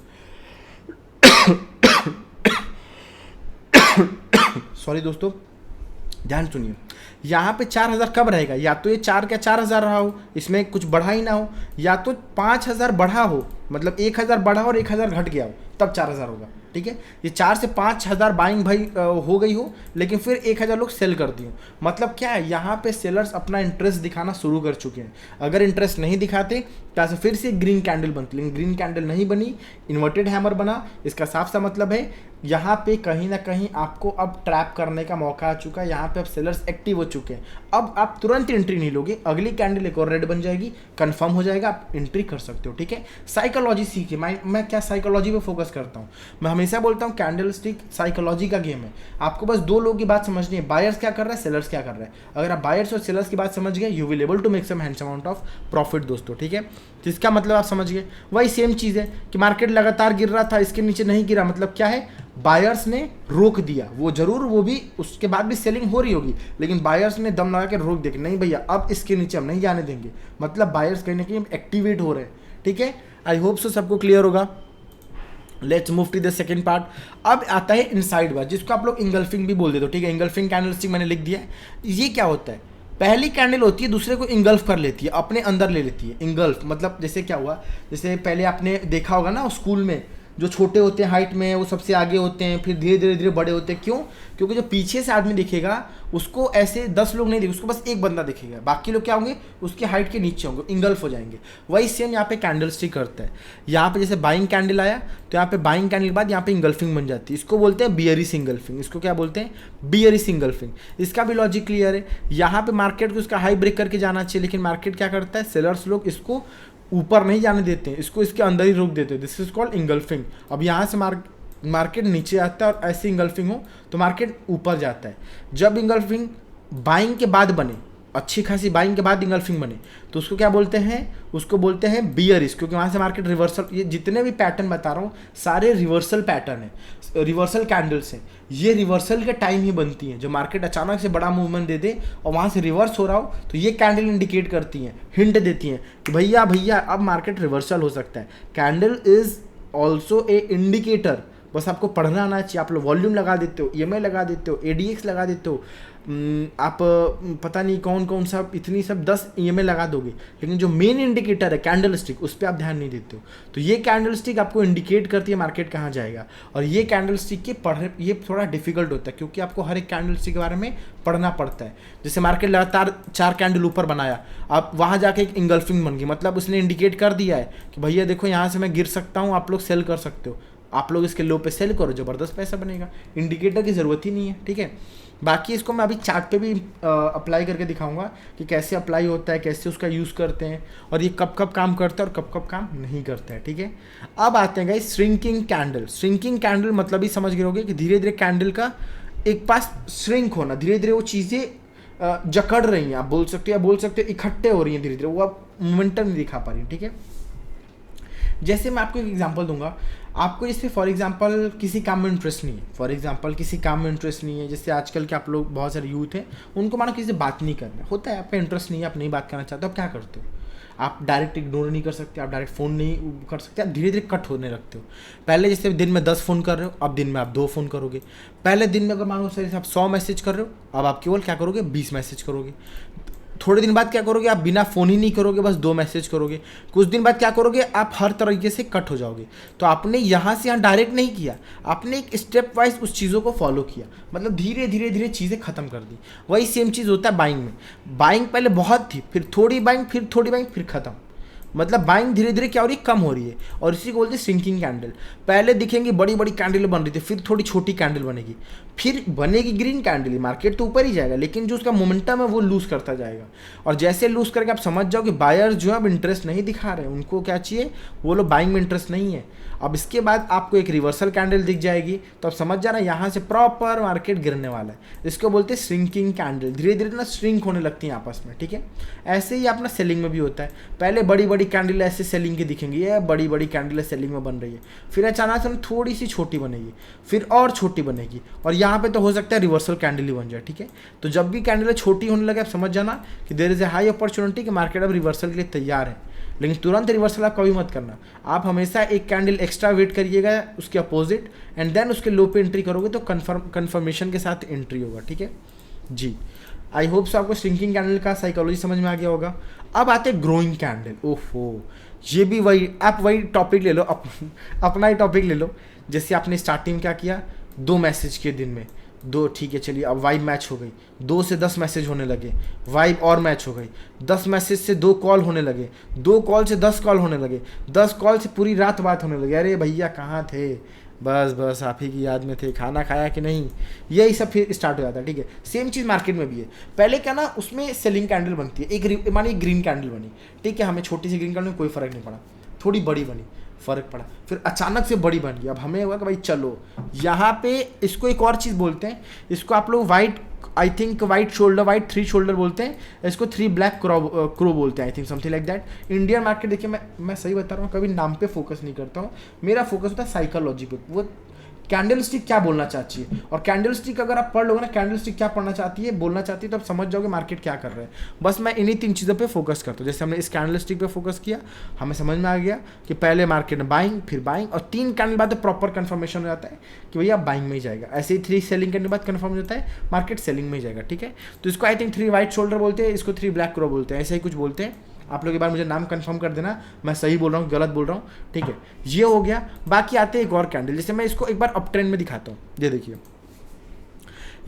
S1: सॉरी दोस्तों, ध्यान सुनिए, यहाँ पे 4000 कब रहेगा, या तो ये 4 का 4000 रहा हो, इसमें कुछ बढ़ा ही ना हो, या तो 5000 बढ़ा हो, मतलब 1000 बढ़ा हो और 1000 घट गया हो, तब 4000 होगा। ठीक है। ये 4 से 5 हज़ार बाइंग भाई हो गई हो, लेकिन फिर 1,000 लोग सेल कर दिए। मतलब क्या है, यहाँ पे सेलर्स अपना इंटरेस्ट दिखाना शुरू कर चुके हैं। अगर इंटरेस्ट नहीं दिखाते तो फिर से ग्रीन कैंडल बनती, लेकिन ग्रीन कैंडल नहीं बनी, इन्वर्टेड हैमर बना। इसका साफ सा मतलब है यहाँ पे कहीं ना कहीं आपको अब ट्रैप करने का मौका आ चुका है। यहाँ पे अब सेलर्स एक्टिव हो चुके हैं। अब आप तुरंत एंट्री नहीं लोगे, अगली कैंडल एक और रेड बन जाएगी, कंफर्म हो जाएगा, आप एंट्री कर सकते हो, ठीक है। साइकोलॉजी सीखिए। मैं क्या साइकोलॉजी पे फोकस करता हूँ। मैं हमेशा बोलता हूँ कैंडल स्टिक साइकोलॉजी का गेम है। आपको बस दो लोगों की बात समझनी है, बायर्स क्या कर रहा है, सेलर्स क्या कर रहा है। अगर आप बायर्स और सेलर्स की बात समझ गए, you will able to make some handsome amount of profit दोस्तों, ठीक है। जिसका मतलब आप समझ गए। वही सेम चीज़ है कि मार्केट लगातार गिर रहा था, इसके नीचे नहीं गिरा, मतलब क्या है, बायर्स ने रोक दिया। वो जरूर, वो भी उसके बाद भी सेलिंग हो रही होगी, लेकिन बायर्स ने दम लगा के रोक दिया कि नहीं भैया अब इसके नीचे हम नहीं जाने देंगे। मतलब बायर्स कहीं ना कहीं एक्टिवेट हो रहे हैं, ठीक है। आई होप सो सबको क्लियर होगा। Let's move to the second part. अब आता है इनसाइड बार, जिसको आप लोग इंगल्फिंग भी बोल देते हो, ठीक है। इंगल्फिंग कैंडलस्टिक मैंने लिख दिया है। ये क्या होता है, पहली कैंडल होती है दूसरे को इंगल्फ कर लेती है, अपने अंदर ले लेती है। इंगल्फ मतलब जैसे क्या हुआ, जैसे पहले आपने देखा होगा ना स्कूल में, जो छोटे होते हैं हाइट में वो सबसे आगे होते हैं, फिर धीरे धीरे धीरे बड़े होते हैं। क्यों? क्योंकि जो पीछे से आदमी दिखेगा उसको ऐसे 10 लोग नहीं दिखेंगे, उसको बस एक बंदा दिखेगा, बाकी लोग क्या होंगे, उसके हाइट के नीचे होंगे, इंगल्फ हो जाएंगे। वही सेम यहाँ पे कैंडल स्टिक करता है। यहाँ पे जैसे बाइंग कैंडल आया तो यहाँ पे बाइंग कैंडल के बाद यहाँ पे इंगल्फिंग बन जाती है। इसको बोलते हैं बियरिश इंगल्फिंग। इसको क्या बोलते हैं, बियरिश इंगल्फिंग। इसका भी लॉजिक क्लियर है। यहाँ पे मार्केट को इसका हाई ब्रेक करके जाना चाहिए, लेकिन मार्केट क्या करता है, सेलर्स लोग इसको ऊपर नहीं जाने देते हैं, इसको इसके अंदर ही रोक देते हैं। This is called engulfing. अब यहाँ से मार्केट नीचे आता है और ऐसी इंगल्फिंग हो तो मार्केट ऊपर जाता है। जब इंगल्फिंग बाइंग के बाद बने, अच्छी खासी बाइंग के बाद इंगल्फिंग बने, तो उसको क्या बोलते हैं, उसको बोलते हैं बियरिश। क्योंकि वहाँ से मार्केट रिवर्सल, ये जितने भी पैटर्न बता रहा हूँ सारे रिवर्सल पैटर्न है, रिवर्सल कैंडल्स हैं। ये रिवर्सल के टाइम ही बनती हैं। जो मार्केट अचानक से बड़ा मूवमेंट दे दे और वहाँ से रिवर्स हो रहा हो तो ये कैंडल इंडिकेट करती हैं, हिंट देती हैं कि भैया भैया अब मार्केट रिवर्सल हो सकता है। Candle is also a indicator. बस आपको पढ़ना आना चाहिए। आप लोग वॉल्यूम लगा देते हो, EMI लगा देते हो, ADX लगा देते हो, आप पता नहीं कौन कौन सा इतनी सब 10 EMI लगा दोगे, लेकिन जो मेन इंडिकेटर है कैंडल स्टिक, उस पर आप ध्यान नहीं देते हो। तो ये कैंडल स्टिक आपको इंडिकेट करती है मार्केट कहाँ जाएगा। और ये कैंडल स्टिक के ये थोड़ा डिफिकल्ट होता है, क्योंकि आपको हर एक कैंडल स्टिक के बारे में पढ़ना पड़ता है। जैसे मार्केट लगातार 4 कैंडल ऊपर बनाया, अब वहाँ जाके एक इंगल्फिंग बन गई, मतलब उसने इंडिकेट कर दिया है कि भैया देखो यहाँ से मैं गिर सकता हूँ, आप लोग सेल कर सकते हो, आप लोग इसके लो पे सेल करो, ज़बरदस्त पैसा बनेगा। इंडिकेटर की ज़रूरत ही नहीं है, ठीक है। बाकी इसको मैं अभी चार्ट पे भी अप्लाई करके दिखाऊंगा कि कैसे अप्लाई होता है, कैसे उसका यूज़ करते हैं, और ये कब कब काम करता है और कब कब काम नहीं करता है, ठीक है। अब आते हैं guys shrinking candle. Shrinking candle मतलब ही समझ गए होगे कि धीरे धीरे कैंडल का एक पास श्रिंक होना, धीरे धीरे वो चीज़ें जकड़ रही हैं, आप बोल सकते हो, या बोल सकते हो इकट्ठे हो रही हैं धीरे धीरे, वो आप मोमेंटम नहीं दिखा पा रही हैं, ठीक है। जैसे मैं आपको एक एग्जांपल दूंगा, आपको जैसे फॉर एग्जांपल किसी काम में इंटरेस्ट नहीं है, फॉर एग्जांपल किसी काम में इंटरेस्ट नहीं है, जैसे आजकल के आप लोग बहुत सारे यूथ हैं, उनको मानो किसी से बात नहीं करना होता है, आपका इंटरेस्ट नहीं है, आप नहीं बात करना चाहते हो, आप क्या करते हो, आप डायरेक्ट इग्नोर नहीं कर सकते, आप डायरेक्ट फ़ोन नहीं कर सकते, आप धीरे धीरे कट होने लगते हो। पहले जैसे दिन में 10 फ़ोन कर रहे हो, अब दिन में आप 2 फ़ोन करोगे। पहले दिन में अगर मानो सर आप 100 मैसेज कर रहे हो, अब आप केवल क्या करोगे, 20 मैसेज करोगे। थोड़े दिन बाद क्या करोगे, आप बिना फ़ोन ही नहीं करोगे, बस 2 मैसेज करोगे। कुछ दिन बाद क्या करोगे, आप हर तरीके से कट हो जाओगे। तो आपने यहाँ से यहाँ डायरेक्ट नहीं किया, आपने एक स्टेप वाइज उस चीज़ों को फॉलो किया, मतलब धीरे धीरे धीरे चीज़ें ख़त्म कर दी। वही सेम चीज़ होता है बाइंग में। बाइंग पहले बहुत थी, फिर थोड़ी बाइंग, फिर थोड़ी बाइंग, फिर ख़त्म। मतलब बाइंग धीरे धीरे क्या हो रही है, कम हो रही है, और इसी को बोलते हैं श्रिंकिंग कैंडल। पहले दिखेंगी बड़ी बड़ी कैंडल बन रही थी, फिर थोड़ी छोटी कैंडल बनेगी, फिर बनेगी ग्रीन कैंडल। मार्केट तो ऊपर ही जाएगा, लेकिन जो उसका मोमेंटम है वो लूज़ करता जाएगा। और जैसे लूज़ करके आप समझ जाओ कि बायर्स जो है अब इंटरेस्ट नहीं दिखा रहे हैं, उनको क्या चाहिए, वो लोग बाइंग में इंटरेस्ट नहीं है। अब इसके बाद आपको एक रिवर्सल कैंडल दिख जाएगी, तो आप समझ जाना यहाँ से प्रॉपर मार्केट गिरने वाला है। इसको बोलते हैं श्रिंकिंग कैंडल। धीरे धीरे ना श्रिंक होने लगती है आपस में, ठीक है। ऐसे ही अपना सेलिंग में भी होता है। पहले बड़ी बड़ी कैंडल ऐसे सेलिंग की दिखेंगी, ये बड़ी बड़ी कैंडल सेलिंग में बन रही है, फिर अचानक से थोड़ी सी छोटी बनेगी, फिर और छोटी बनेगी, और यहाँ पे तो हो सकता है रिवर्सल कैंडल ही बन जाए, ठीक है। तो जब भी कैंडल छोटी होने लगे, आप समझ जाना कि there is a high opportunity कि मार्केट अब रिवर्सल के लिए तैयार है। लेकिन तुरंत रिवर्सल आप कभी मत करना, आप हमेशा एक कैंडल एक्स्ट्रा वेट करिएगा उसके अपोजिट, एंड देन उसके लो पे एंट्री करोगे तो कन्फर्मेशन के साथ एंट्री होगा, ठीक है जी। आई होप सो आपको श्रिंकिंग कैंडल का साइकोलॉजी समझ में आ गया होगा। अब आते हैं ग्रोइंग कैंडल। ओफो, ये भी वही, आप वही टॉपिक ले लो, अपना ही टॉपिक ले लो। जैसे आपने स्टार्टिंग क्या किया, 2 मैसेज किए दिन में, 2, ठीक है चलिए, अब वाइब मैच हो गई, 2 से 10 मैसेज होने लगे, वाइब और मैच हो गई, 10 मैसेज से 2 कॉल होने लगे, 2 कॉल से 10 कॉल होने लगे, 10 कॉल से पूरी रात बात होने लगी। अरे भैया कहाँ थे, बस आप ही की याद में थे, खाना खाया कि नहीं, यही सब फिर स्टार्ट हो जाता है। ठीक है, सेम चीज़ मार्केट में भी है। पहले क्या ना, उसमें सेलिंग कैंडल बनती है, एक मानिए ग्रीन कैंडल बनी, ठीक है, हमें छोटी सी ग्रीन कैंडल में कोई फ़र्क नहीं पड़ा, थोड़ी बड़ी बनी, फ़र्क पड़ा, फिर अचानक से बड़ी बन गई। अब हमें हुआ कि भाई चलो यहाँ पे, इसको एक और चीज़ बोलते हैं, इसको आप लोग white, I think white shoulder, white 3 shoulder बोलते हैं, इसको 3 ब्लैक क्रो बोलते हैं, I think something like that. Indian market देखिए, मैं सही बता रहा हूँ, कभी नाम पे फोकस नहीं करता हूँ, मेरा फोकस होता है साइकोलॉजी पे, वो कैंडल स्टिक क्या बोलना चाहती है। और कैंडल स्टिक अगर आप पढ़ लोगे ना, कैंडल स्टिक क्या पढ़ना चाहती है, बोलना चाहती है, तो आप समझ जाओगे मार्केट क्या कर रहा है। बस मैं इन्हीं 3 चीज़ों पे फोकस करता हूँ। जैसे हमने इस कैंडल स्टिक पे फोकस किया, हमें समझ में आ गया कि पहले मार्केट में बाइंग, फिर बाइंग, और 3 कैंडल बाद प्रॉपर कन्फर्मेशन हो जाता है कि भैया बाइंग में ही जाएगा। ऐसे ही 3 सेलिंग करने बाद कन्फर्म हो जाता है मार्केट सेलिंग में ही जाएगा। ठीक है, तो इसको आई थिंक 3 वाइट शोल्डर बोलते हैं, इसको 3 ब्लैक क्रो बोलते हैं, ऐसे ही कुछ बोलते हैं। आप लोग एक बार मुझे नाम कंफर्म कर देना, मैं सही बोल रहा हूँ गलत बोल रहा हूँ। ठीक है, ये हो गया। बाकी आते हैं एक और कैंडल, जैसे मैं इसको एक बार अप ट्रेंड में दिखाता हूँ। ये देखिए,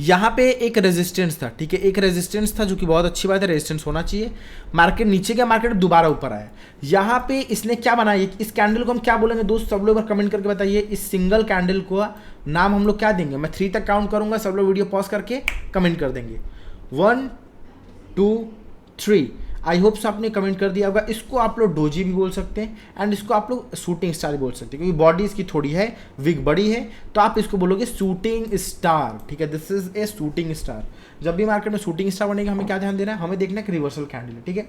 S1: यहाँ पे एक रेजिस्टेंस था, ठीक है, एक रेजिस्टेंस था, जो कि बहुत अच्छी बात है, रेजिस्टेंस होना चाहिए। मार्केट नीचे गया, मार्केट दोबारा ऊपर आया। यहाँ पे इसने क्या बनाया, इस कैंडल को हम क्या बोलेंगे दोस्त, सब लोग कमेंट करके बताइए। इस सिंगल कैंडल को नाम हम लोग क्या देंगे, मैं 3 तक काउंट करूंगा, सब लोग वीडियो पॉज करके कमेंट कर देंगे। 1 2 3। आई होप सो आपने कमेंट कर दिया होगा। इसको आप लोग डोजी भी बोल सकते हैं, एंड इसको आप लोग शूटिंग स्टार भी बोल सकते हैं, क्योंकि बॉडी इसकी थोड़ी है, विग बड़ी है, तो आप इसको बोलोगे शूटिंग स्टार। ठीक है, this is a shooting star. जब भी मार्केट में शूटिंग स्टार बनेगा, हमें क्या ध्यान देना है, हमें देखना है कि रिवर्सल कैंडल है। ठीक है,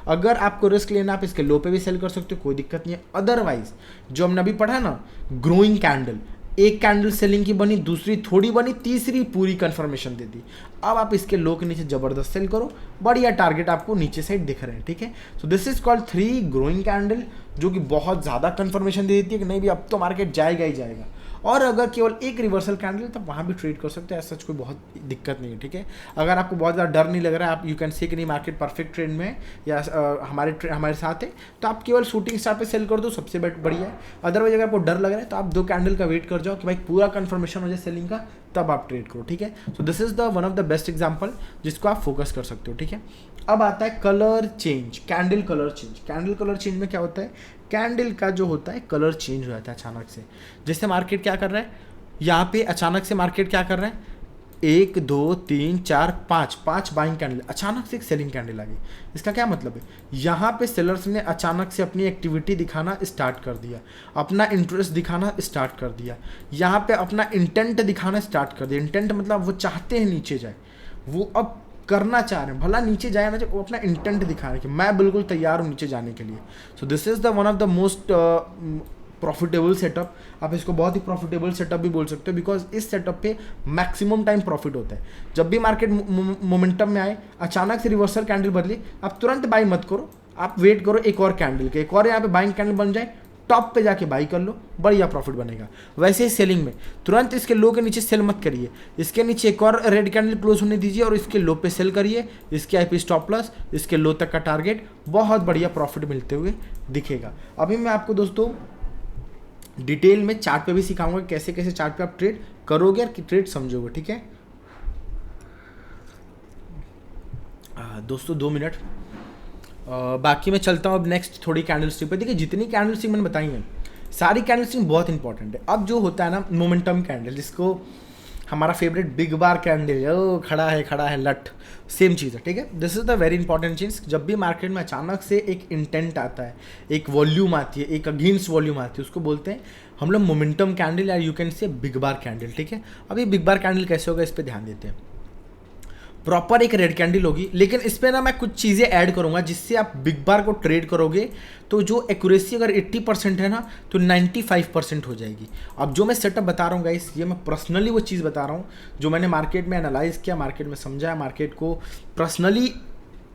S1: अगर आपको रिस्क लेना, आप इसके लो पे भी सेल कर सकते हो, कोई दिक्कत नहीं है। अदरवाइज जो हमने अभी पढ़ा ना, ग्रोइंग कैंडल, एक कैंडल सेलिंग की बनी, दूसरी थोड़ी बनी, तीसरी पूरी कंफर्मेशन दे दी। अब आप इसके लो के नीचे जबरदस्त सेल करो, बढ़िया टारगेट आपको नीचे साइड दिख रहे हैं। ठीक है, so this is called 3 growing candle, जो कि बहुत ज़्यादा कंफर्मेशन दे देती है कि नहीं भी अब तो मार्केट जाएगा ही जाएगा। और अगर केवल एक रिवर्सल कैंडल है, तब वहाँ भी ट्रेड कर सकते हैं, ऐसा कोई बहुत दिक्कत नहीं है। ठीक है, अगर आपको बहुत ज़्यादा डर नहीं लग रहा है, आप यू कैन से कि नहीं मार्केट परफेक्ट ट्रेंड में है या हमारे साथ है, तो आप केवल शूटिंग स्टार पे सेल कर दो, सबसे बढ़िया है। अदरवाइज अगर आपको डर लग रहा है, तो आप 2 कैंडल का वेट कर जाओ कि भाई पूरा कंफर्मेशन हो जाए सेलिंग का, तब आप ट्रेड करो। ठीक है, so this is the one of the best example जिसको आप फोकस कर सकते हो। ठीक है, अब आता है colour change, candle colour change. Candle colour change में क्या होता है, कैंडल का जो होता है कलर चेंज हो जाता है अचानक से। जैसे मार्केट क्या कर रहा है, यहाँ पे अचानक से मार्केट क्या कर रहा है, 1 2 3 4 5 बाइंग कैंडल, अचानक से एक सेलिंग कैंडल आ गई। इसका क्या मतलब है, यहाँ पे सेलर्स ने अचानक से अपनी एक्टिविटी दिखाना स्टार्ट कर दिया, अपना इंटरेस्ट दिखाना स्टार्ट कर दिया, यहाँ पे अपना इंटेंट दिखाना स्टार्ट कर दिया। इंटेंट मतलब वो चाहते हैं नीचे जाए, वो अब करना चाह रहे हैं, भला नीचे जाए ना जाए, वो अपना इंटेंट दिखा रहे हैं कि मैं बिल्कुल तैयार हूँ नीचे जाने के लिए। So this is the one of the most profitable setup. आप इसको बहुत ही प्रॉफिटेबल सेटअप भी बोल सकते हो, बिकॉज इस सेटअप पे मैक्सिमम टाइम प्रॉफिट होता है। जब भी मार्केट मोमेंटम में आए, अचानक से रिवर्सल कैंडल बदले, आप तुरंत बाई मत करो, आप वेट करो एक और कैंडल के, एक और यहाँ पे बाइंग कैंडल बन जाए, टॉप पे जाके बाई कर लो, बढ़िया प्रॉफिट बनेगा। वैसे ही सेलिंग में तुरंत इसके लो के नीचे सेल मत करिए, इसके नीचे एक और रेड कैंडल क्लोज होने दीजिए और इसके लो पे सेल करिए, इसके आईपी स्टॉप प्लस, इसके लो तक का टारगेट, बहुत बढ़िया प्रॉफिट मिलते हुए दिखेगा। अभी मैं आपको दोस्तों डिटेल में चार्ट पे भी सिखाऊंगा कैसे कैसे चार्ट पे आप ट्रेड करोगे और ट्रेड समझोगे। ठीक है दोस्तों, 2 मिनट बाकी मैं चलता हूँ अब नेक्स्ट थोड़ी कैंडल स्टिक पे। देखिए जितनी कैंडल स्टिक मैंने बताई हैं, सारी कैंडल स्टिक बहुत इंपॉर्टेंट है। अब जो होता है ना मोमेंटम कैंडल, जिसको हमारा फेवरेट बिग बार कैंडल, ओ खड़ा है लट, सेम चीज़ है। ठीक है, this is the very important चीज़। जब भी मार्केट में अचानक से एक इंटेंट आता है, एक वॉल्यूम आती है, एक अगेंस्ट वॉल्यूम आती है, उसको बोलते हैं हम लोग मोमेंटम कैंडल या यू कैन से बिग बार कैंडल। ठीक है, अब ये बिग बार कैंडल कैसे होगा, इस पर ध्यान देते हैं। प्रॉपर एक रेड कैंडल होगी, लेकिन इस पर ना मैं कुछ चीज़ें ऐड करूंगा जिससे आप बिग बार को ट्रेड करोगे तो जो एक्यूरेसी अगर 80% है ना, तो 95% हो जाएगी। अब जो मैं सेटअप बता रहा हूँ गाइस, ये मैं पर्सनली वो चीज़ बता रहा हूँ जो मैंने मार्केट में एनालाइज किया, मार्केट में समझा, मार्केट को पर्सनली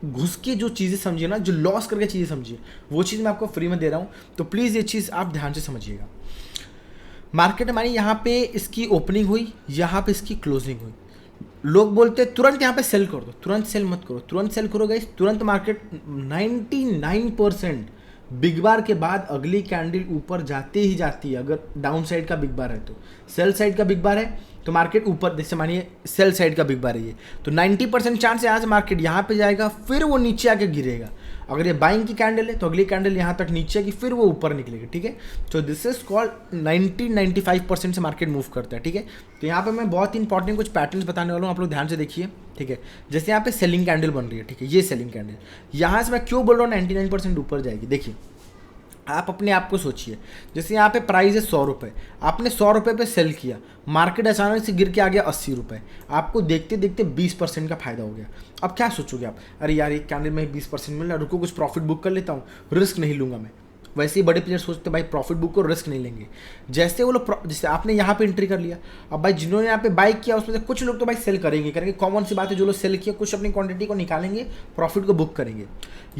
S1: घुस के जो चीज़ें समझिए ना, जो लॉस करके चीज़ें समझिए, वो चीज़ मैं आपको फ्री में दे रहा हूँ। तो प्लीज़ ये चीज़ आप ध्यान से समझिएगा। मार्केट हमारी यहाँ पे इसकी ओपनिंग हुई, यहाँ पे इसकी क्लोजिंग हुई, लोग बोलते हैं तुरंत यहाँ पे सेल कर दो, तुरंत सेल मत करो, तुरंत सेल करो गाइस, तुरंत मार्केट 99% बिग बार के बाद अगली कैंडल ऊपर जाती ही जाती है। अगर डाउन साइड का बिग बार है तो, सेल साइड का बिग बार है तो मार्केट ऊपर, जैसे मानिए सेल साइड का बिग बार है ये, तो 90% चांस है आज मार्केट यहाँ पे जाएगा, फिर वो नीचे आके गिरेगा। अगर ये बाइंग की कैंडल है तो अगली कैंडल यहाँ तक नीचे आएगी, फिर वो ऊपर निकलेगी, ठीक है। तो दिस इज कॉल्ड 95% से मार्केट मूव करता है, ठीक है। तो यहाँ पे मैं बहुत ही इंपॉर्टेंट कुछ पैटर्न्स बताने वाला हूँ, आप लोग ध्यान से देखिए, ठीक है। जैसे यहाँ पे सेलिंग कैंडल बन रही है, ठीक है, ये सेलिंग कैंडल, यहाँ से मैं क्यों बोल रहा हूँ 99% ऊपर जाएगी। देखिए आप अपने आप को सोचिए, जैसे यहाँ पे प्राइस है 100 रुपये, आपने 100 रुपये पे सेल किया, मार्केट अचानक से गिर के आ गया 80 रुपये, आपको देखते देखते 20% का फायदा हो गया। अब क्या सोचोगे आप, अरे यार एक कैंडल में 20% मिल रहा है, रुको कुछ प्रॉफिट बुक कर लेता हूँ, रिस्क नहीं लूँगा मैं। वैसे ही बड़े प्लेयर सोचते भाई प्रॉफिट बुक को, रिस्क नहीं लेंगे। जैसे वो लोग, जैसे आपने यहाँ पे एंट्री कर लिया, अब भाई जिन्होंने यहाँ पे बाई किया उसमें से कुछ लोग तो भाई सेल करेंगे, कॉमन सी बात है, जो लोग सेल किया कुछ अपनी क्वांटिटी को निकालेंगे, प्रॉफिट को बुक करेंगे।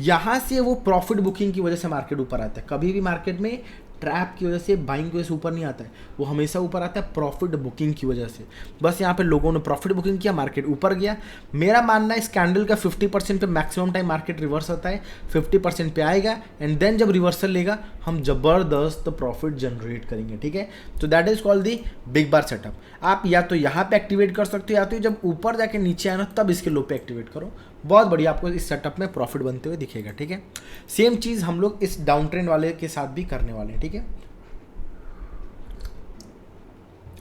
S1: यहाँ से वो प्रॉफिट बुकिंग की वजह से मार्केट ऊपर आता है। कभी भी मार्केट में ट्रैप की वजह से, बाइंग की वजह से ऊपर नहीं आता है, वो हमेशा ऊपर आता है प्रॉफिट बुकिंग की वजह से। बस यहाँ पे लोगों ने प्रॉफिट बुकिंग किया, मार्केट ऊपर गया। मेरा मानना है इस कैंडल का 50% पे मैक्सिमम टाइम मार्केट रिवर्स होता है, 50% पे आएगा एंड देन जब रिवर्सल लेगा हम जबरदस्त प्रॉफिट जनरेट करेंगे, ठीक है। तो that is called the big bar setup. आप या तो यहाँ पे एक्टिवेट कर सकते हो, या तो जब ऊपर जाके नीचे आना तब इसके लो पे एक्टिवेट करो, बहुत बढ़िया आपको इस सेटअप में प्रॉफिट बनते हुए दिखेगा, ठीक है। सेम चीज़ हम लोग इस डाउन ट्रेंड वाले के साथ भी करने वाले हैं, ठीक है।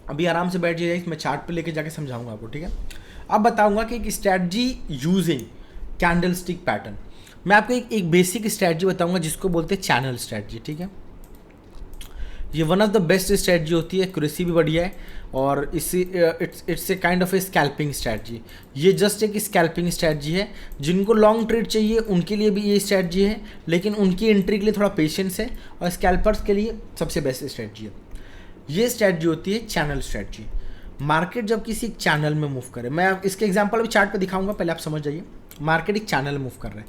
S1: अभी आराम से बैठ जाइए, मैं चार्ट पे लेके जाके समझाऊंगा आपको, ठीक है। अब बताऊंगा कि एक strategy using candle stick pattern, मैं आपको एक बेसिक स्ट्रैटेजी बताऊंगा जिसको बोलते हैं चैनल स्ट्रैटेजी, ठीक है। ये one of the best strategy होती है, एक्यूरेसी भी बढ़िया है, और इसी it's a kind of a scalping strategy. ये जस्ट एक स्कैल्पिंग स्ट्रैटेजी है, जिनको लॉन्ग ट्रेड चाहिए उनके लिए भी ये स्ट्रैटेजी है, लेकिन उनकी एंट्री के लिए थोड़ा पेशेंस है, और स्कैल्पर्स के लिए सबसे बेस्ट स्ट्रैटेजी है। ये स्ट्रैटेजी होती है चैनल स्ट्रैटेजी। मार्केट जब किसी चैनल में मूव करे, मैं इसके एग्जांपल अभी चार्ट पे दिखाऊंगा, पहले आप समझ जाइए। मार्केट एक चैनल मूव कर रहा है,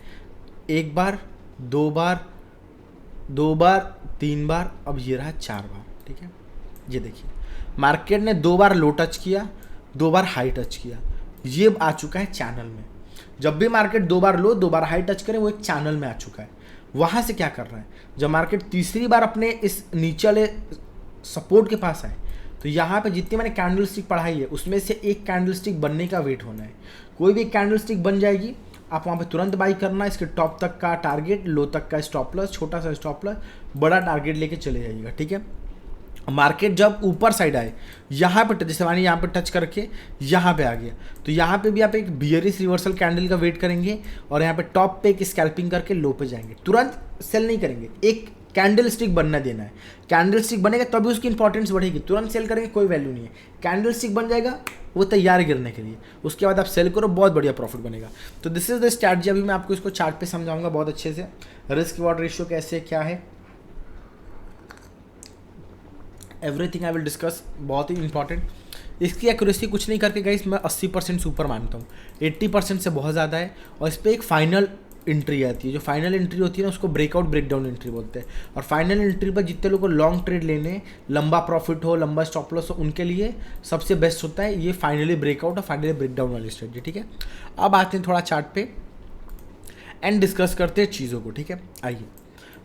S1: एक बार, दो बार, 3 बार, अब ये रहा 4 बार, ठीक है। ये देखिए मार्केट ने 2 बार लो टच किया, 2 बार हाई टच किया, ये आ चुका है चैनल में। जब भी मार्केट 2 बार लो, 2 बार हाई टच करे, वो एक चैनल में आ चुका है। वहाँ से क्या कर रहा है, जब मार्केट तीसरी बार अपने इस नीचे वाले सपोर्ट के पास आए, तो यहाँ पे जितनी मैंने कैंडल स्टिक पढ़ाई है उसमें से एक कैंडल स्टिक बनने का वेट होना है। कोई भी कैंडल स्टिक बन जाएगी, आप वहाँ पे तुरंत बाई करना, इसके टॉप तक का टारगेट, लो तक का स्टॉप लॉस, छोटा सा स्टॉप लॉस, बड़ा टारगेट लेके चले जाइएगा, ठीक है। मार्केट जब ऊपर साइड आए, यहाँ पे जैसे मानिए यहाँ पे टच करके यहाँ पे आ गया, तो यहाँ पे भी आप एक बियरिश रिवर्सल कैंडल का वेट करेंगे, और यहाँ पे टॉप पे एक स्कैल्पिंग करके लो पे जाएंगे। तुरंत सेल नहीं करेंगे, एक कैंडल स्टिक बनना देना है। कैंडल स्टिक बनेगा तभी उसकी इंपॉर्टेंस बढ़ेगी, तुरंत सेल करेंगे कोई वैल्यू नहीं है। कैंडल स्टिक बन जाएगा, वो तैयार है गिरने के लिए, उसके बाद आप सेल करो, बहुत बढ़िया प्रॉफिट बनेगा। तो दिस इज द स्ट्रैटेजी। अभी मैं आपको इसको चार्ट पे समझाऊंगा बहुत अच्छे से, रिस्क रिवॉर्ड रेशियो कैसे क्या है, एवरीथिंग आई विल डिस्कस, बहुत ही इंपॉर्टेंट। इसकी एक्यूरेसी कुछ नहीं करके गाइस मैं 80% से ऊपर मानता हूँ, 80% से बहुत ज़्यादा है। और इस पर एक फाइनल एंट्री आती है, जो फाइनल एंट्री होती है ना उसको ब्रेकआउट ब्रेकडाउन एंट्री बोलते हैं। और फाइनल एंट्री पर जितने लोगों को लॉन्ग ट्रेड लेने, लंबा प्रॉफिट हो, लंबा स्टॉप लॉस हो, उनके लिए सबसे बेस्ट होता है ये फाइनली ब्रेकआउट और फाइनली ब्रेकडाउन वाली स्ट्रेटजी, ठीक है। अब आते हैं थोड़ा चार्ट पे एंड डिस्कस करते हैं चीज़ों को, ठीक है। आइए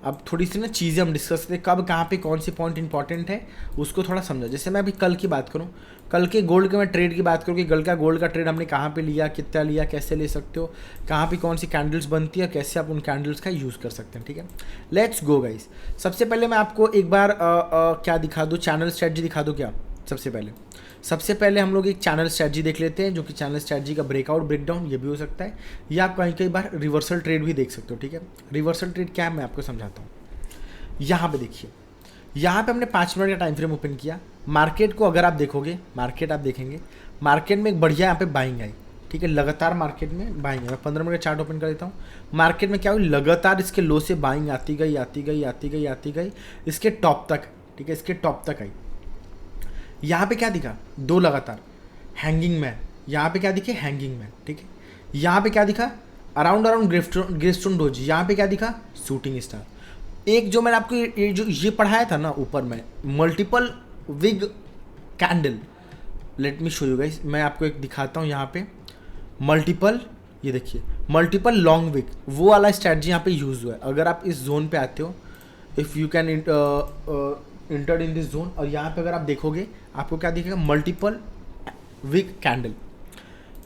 S1: अब थोड़ी सी ना चीज़ें हम डिस्कस करते हैं, कब कहाँ पे कौन सी पॉइंट इंपॉर्टेंट है उसको थोड़ा समझा। जैसे मैं अभी कल की बात करूँ, कल के गोल्ड के मैं ट्रेड की बात करूँ कि कल का गोल्ड का ट्रेड हमने कहाँ पे लिया, कितना लिया, कैसे ले सकते हो, कहाँ पे कौन सी कैंडल्स बनती है, कैसे आप उन कैंडल्स का यूज़ कर सकते हैं, ठीक है। Let's go guys. सबसे पहले मैं आपको एक बार क्या दिखा दूँ, चैनल स्ट्रेटजी दिखा दूँ क्या। सबसे पहले हम लोग एक चैनल स्ट्रेटजी देख लेते हैं, जो कि चैनल स्ट्रेटजी का ब्रेकआउट ब्रेकडाउन ये भी हो सकता है, या आप कई बार रिवर्सल ट्रेड भी देख सकते हो, ठीक है। रिवर्सल ट्रेड क्या है मैं आपको समझाता हूँ। यहाँ पे देखिए, यहाँ पे हमने 5 मिनट का टाइम फ्रेम ओपन किया। मार्केट को अगर आप देखोगे, मार्केट आप देखेंगे, मार्केट में एक बढ़िया यहाँ पे बाइंग आई, ठीक है। लगातार मार्केट में बाइंग है। मैं 15 मिनट का चार्ट ओपन कर देता हूँ। मार्केट में क्या हुई, लगातार इसके लो से बाइंग आती गई इसके टॉप तक, ठीक है, इसके टॉप तक आई। यहाँ पे क्या दिखा, 2 लगातार हैंगिंग मैन, यहाँ पे क्या दिखे, हैंगिंग मैन, ठीक है। यहाँ पे क्या दिखा, अराउंड ग्रेस्टोन डोजी, यहाँ पे क्या दिखा, शूटिंग स्टार। एक जो मैंने आपको ये पढ़ाया था ना ऊपर में, multiple wick candle, let me show you guys, मैं आपको एक दिखाता हूँ यहाँ पे मल्टीपल, ये देखिए मल्टीपल लॉन्ग विक, वो वाला स्ट्रैटेजी यहाँ पे यूज़ हुआ है। अगर आप इस जोन पे आते हो, if you can inter in this zone, और यहाँ पे अगर आप देखोगे आपको क्या दिखेगा, मल्टीपल विक कैंडल।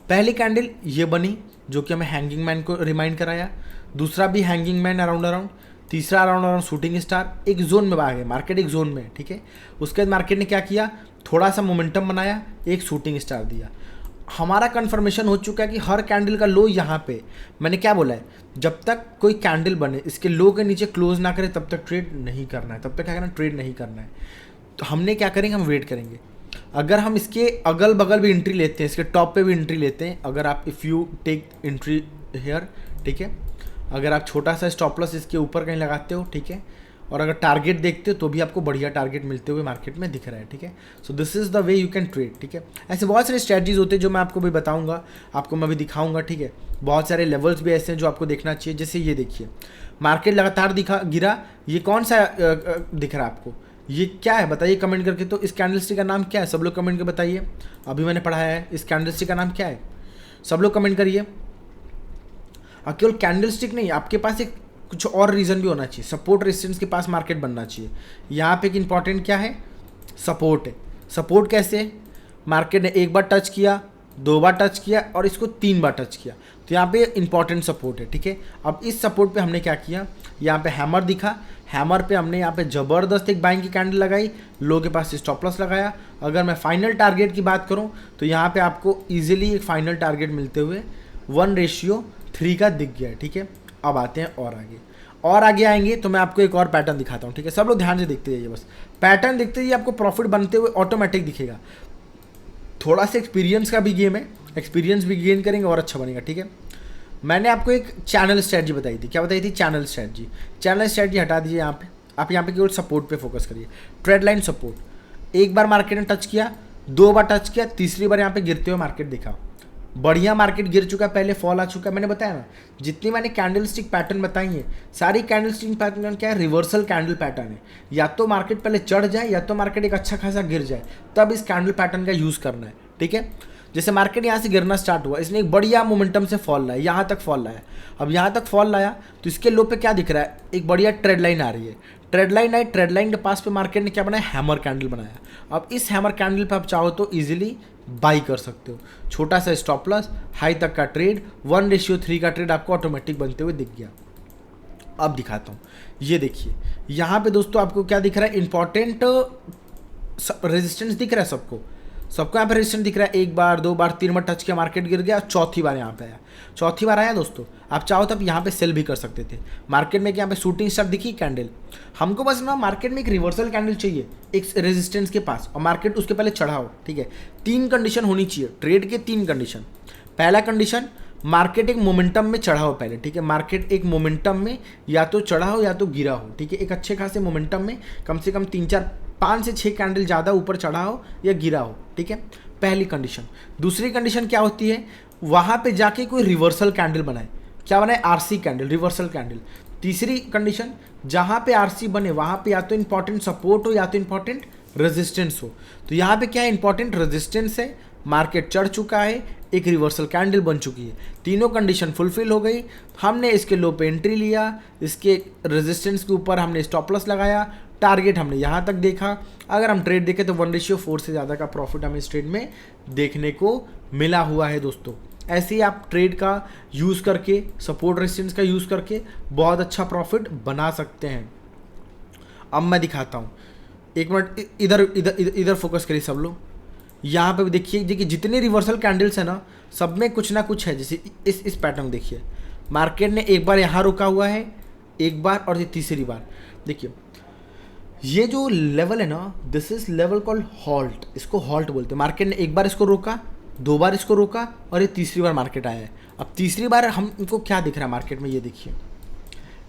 S1: पहली कैंडल ये बनी जो कि हमें हैंगिंग मैन को रिमाइंड कराया, दूसरा भी हैंगिंग मैन अराउंड, तीसरा अराउंड शूटिंग स्टार। एक जोन में आ गए मार्केट, एक जोन में, ठीक है। उसके बाद मार्केट ने क्या किया, थोड़ा सा मोमेंटम बनाया, एक शूटिंग स्टार दिया। हमारा कंफर्मेशन हो चुका है कि हर कैंडल का लो यहाँ पे, मैंने क्या बोला है, जब तक कोई कैंडल बने इसके लो के नीचे क्लोज ना करे तब तक ट्रेड नहीं करना है, तब तक क्या करना है, ट्रेड नहीं करना है। तो हमने क्या करेंगे, हम वेट करेंगे। अगर हम इसके अगल बगल भी एंट्री लेते हैं, इसके टॉप पे भी एंट्री लेते हैं, अगर आप if you take entry here, ठीक है, अगर आप छोटा सा स्टॉप लॉस इसके ऊपर कहीं लगाते हो, ठीक है, और अगर टारगेट देखते हो तो भी आपको बढ़िया टारगेट मिलते हुए मार्केट में दिख रहा है, ठीक है। So this is the way you can trade, ठीक है। ऐसे बहुत सारे स्ट्रैटेजीज होते हैं जो मैं आपको भी बताऊंगा, आपको मैं भी दिखाऊंगा, ठीक है। बहुत सारे लेवल्स भी ऐसे हैं जो आपको देखना चाहिए। जैसे ये देखिए, मार्केट लगातार गिरा, ये कौन सा दिख रहा है आपको, ये क्या है बताइए कमेंट करके। तो इस कैंडलस्टिक का नाम क्या है, सब लोग कमेंट करके बताइए। अभी मैंने पढ़ाया है, इस कैंडलस्टिक का नाम क्या है, सब लोग कमेंट करिए। और केवल कैंडलस्टिक नहीं, आपके पास एक कुछ और रीज़न भी होना चाहिए, सपोर्ट रेजिस्टेंस के पास मार्केट बनना चाहिए। यहाँ पे एक इंपॉर्टेंट क्या है, सपोर्ट है। सपोर्ट कैसे है, मार्केट ने एक बार टच किया, दो बार टच किया और इसको 3 बार टच किया, तो यहाँ पे इंपॉर्टेंट सपोर्ट है, ठीक है। अब इस सपोर्ट पे हमने क्या किया, यहाँ पे हैमर दिखा, हैमर पे हमने यहाँ पे ज़बरदस्त एक बाइंग की कैंडल लगाई, लो के पास स्टॉप लॉस लगाया। अगर मैं फाइनल टारगेट की बात करूँ तो यहाँ पे आपको ईजिली एक फाइनल टारगेट मिलते हुए 1:3 का दिख गया है, ठीक है। अब आते हैं और आगे आएंगे तो मैं आपको एक और पैटर्न दिखाता हूँ, ठीक है। सब लोग ध्यान से देखते जाइए, बस पैटर्न देखते जाइए, आपको प्रॉफिट बनते हुए ऑटोमेटिक दिखेगा। थोड़ा सा एक्सपीरियंस का भी गेम है, एक्सपीरियंस भी गेन करेंगे और अच्छा बनेगा, ठीक है। मैंने आपको एक चैनल स्ट्रैटेजी बताई थी, क्या बताई थी, चैनल स्ट्रैटेजी हटा दीजिए। यहाँ पे आप यहाँ पे केवल सपोर्ट पे फोकस करिए, ट्रेड लाइन सपोर्ट। एक बार मार्केट ने टच किया, 2 बार टच किया, तीसरी बार यहाँ पे गिरते हुए मार्केट दिखा, बढ़िया मार्केट गिर चुका है, पहले फॉल आ चुका है। मैंने बताया ना, जितनी मैंने कैंडलस्टिक पैटर्न बताई है, सारी कैंडलस्टिक पैटर्न क्या है, रिवर्सल कैंडल पैटर्न है। या तो मार्केट पहले चढ़ जाए या तो मार्केट एक अच्छा खासा गिर जाए, तब इस कैंडल पैटर्न का यूज़ करना है, ठीक है। जैसे मार्केट यहाँ से गिरना स्टार्ट हुआ, इसने एक बढ़िया मोमेंटम से फॉल लाया, यहाँ तक फॉल लाया। अब यहाँ तक फॉल लाया तो इसके लो पे क्या दिख रहा है, एक बढ़िया ट्रेड लाइन आ रही है। ट्रेड लाइन आई, ट्रेड लाइन के पास पे मार्केट ने क्या बनाया, हैमर कैंडल बनाया। अब इस हैमर कैंडल पे आप चाहो तो इजीली बाई कर सकते हो, छोटा सा स्टॉप लॉस, हाई तक का ट्रेड, 1:3 का ट्रेड आपको ऑटोमेटिक बनते हुए दिख गया। अब दिखाता हूँ, ये देखिए यहाँ पे दोस्तों आपको क्या दिख रहा है, इंपॉर्टेंट रेजिस्टेंस दिख रहा है सबको यहाँ पे रेजिस्टेंस दिख रहा है। 1 बार 2 बार 3 बार टच किया, मार्केट गिर गया, चौथी बार यहाँ पे आया, चौथी बार आया दोस्तों। आप चाहो तो आप यहाँ पे सेल भी कर सकते थे। मार्केट में यहाँ पे शूटिंग स्टार दिखी कैंडल, हमको बस ना मार्केट में एक रिवर्सल कैंडल चाहिए एक रेजिस्टेंस के पास, और मार्केट उसके पहले चढ़ा हो, ठीक है। 3 कंडीशन होनी चाहिए ट्रेड के, 3 कंडीशन। पहला कंडीशन, मार्केट एक मोमेंटम में चढ़ा हो पहले, ठीक है। मार्केट एक मोमेंटम में या तो चढ़ा हो या तो गिरा हो, ठीक है। एक अच्छे खासे मोमेंटम में कम से कम 5 से 6 कैंडल ज़्यादा ऊपर चढ़ा हो या गिरा हो, ठीक है, पहली कंडीशन। दूसरी कंडीशन क्या होती है, वहाँ पे जाके कोई रिवर्सल कैंडल बनाए, क्या बनाए, आरसी कैंडल, रिवर्सल कैंडल। तीसरी कंडीशन, जहाँ पे आरसी बने वहाँ पे या तो इंपॉर्टेंट सपोर्ट हो या तो इंपॉर्टेंट रेजिस्टेंस हो। तो यहाँ पे क्या है, इंपॉर्टेंट रेजिस्टेंस है, मार्केट चढ़ चुका है, एक रिवर्सल कैंडल बन चुकी है, तीनों कंडीशन फुलफिल हो गई। हमने इसके लो पे एंट्री लिया, इसके रेजिस्टेंस के ऊपर हमने स्टॉप लॉस लगाया, टारगेट हमने यहाँ तक देखा। अगर हम ट्रेड देखें तो 1:4 से ज़्यादा का प्रॉफिट हमें इस ट्रेड में देखने को मिला हुआ है दोस्तों। ऐसे ही आप ट्रेड का यूज़ करके, सपोर्ट रेजिस्टेंस का यूज़ करके बहुत अच्छा प्रॉफिट बना सकते हैं। अब मैं दिखाता हूँ, एक मिनट इधर इधर इधर फोकस करिए सब लोग। यहाँ पे भी देखिए जितने रिवर्सल कैंडल्स है ना, सब में कुछ ना कुछ है। जैसे इस पैटर्न देखिए, मार्केट ने एक बार यहाँ रुका हुआ है, एक बार और ये तीसरी बार। देखिए ये जो लेवल है ना, this is level called halt, इसको हॉल्ट बोलते हैं। मार्केट ने एक बार इसको रोका, 2 बार इसको रोका और ये तीसरी बार मार्केट आया है। अब तीसरी बार हमको क्या दिख रहा है मार्केट में, ये देखिए